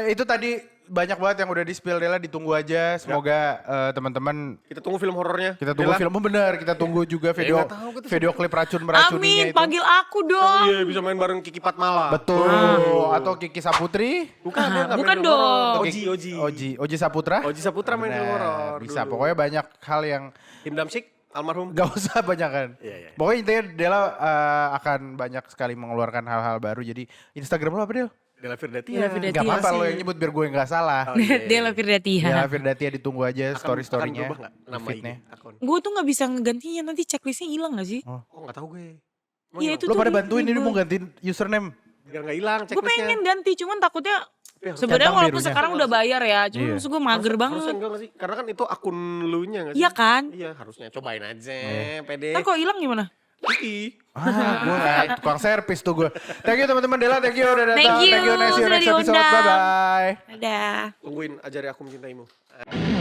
itu tadi banyak banget yang udah di-spill Dela, ditunggu aja. Semoga teman-teman Kita tunggu film horornya. kita tunggu Dela. film benar, kita tunggu juga video nggak tahu, kita video klip racun-racuninya Amin, itu. panggil aku dong. Iya, bisa main bareng Kiki Fatmala. Betul. Atau Kiki Saputri, Bukan, dia nggak Bukan main film horor. dong. Oji Saputra. Oji Saputra main film Benar, horor. bisa. dulu. Pokoknya banyak hal yang Tim Damsik, almarhum. gak usah banyak kan. Iya. Pokoknya intinya Dela akan banyak sekali mengeluarkan hal-hal baru. Jadi Instagram lo apa Del? Dela Firdatia. Dela Firdatia. Gak apa-apa sih. lo yang nyebut biar gue gak salah. Dela Firdatia. Dela Firdatia ditunggu aja Akan story-storynya. berubah nggak nama feed-nya. ini akun? Gue tuh gak bisa ngegantinya, nanti checklistnya hilang gak sih? Oh nggak tahu gue. Emang Iya gimana? itu Lo tuh pada bantuin ini ribet. mau gantiin username. Biar nggak hilang Gue checklistnya. pengen ganti, cuman takutnya Ya, sebenarnya centang walaupun birunya. sekarang udah bayar ya, cuman Iya. maksud gue mager Harusnya banget. enggak nggak sih? Karena kan itu akun lu nya nggak sih? Iya kan? Iya harusnya. Cobain aja. Pede. Ntar kalau hilang gimana? Ih. Gue kayak tukang servis tuh gue. Thank you teman-teman Dela, thank you udah datang. Thank you, See you sudah next episode. diundang. Bye-bye. Dadah. Tungguin ajari aku mencintaimu.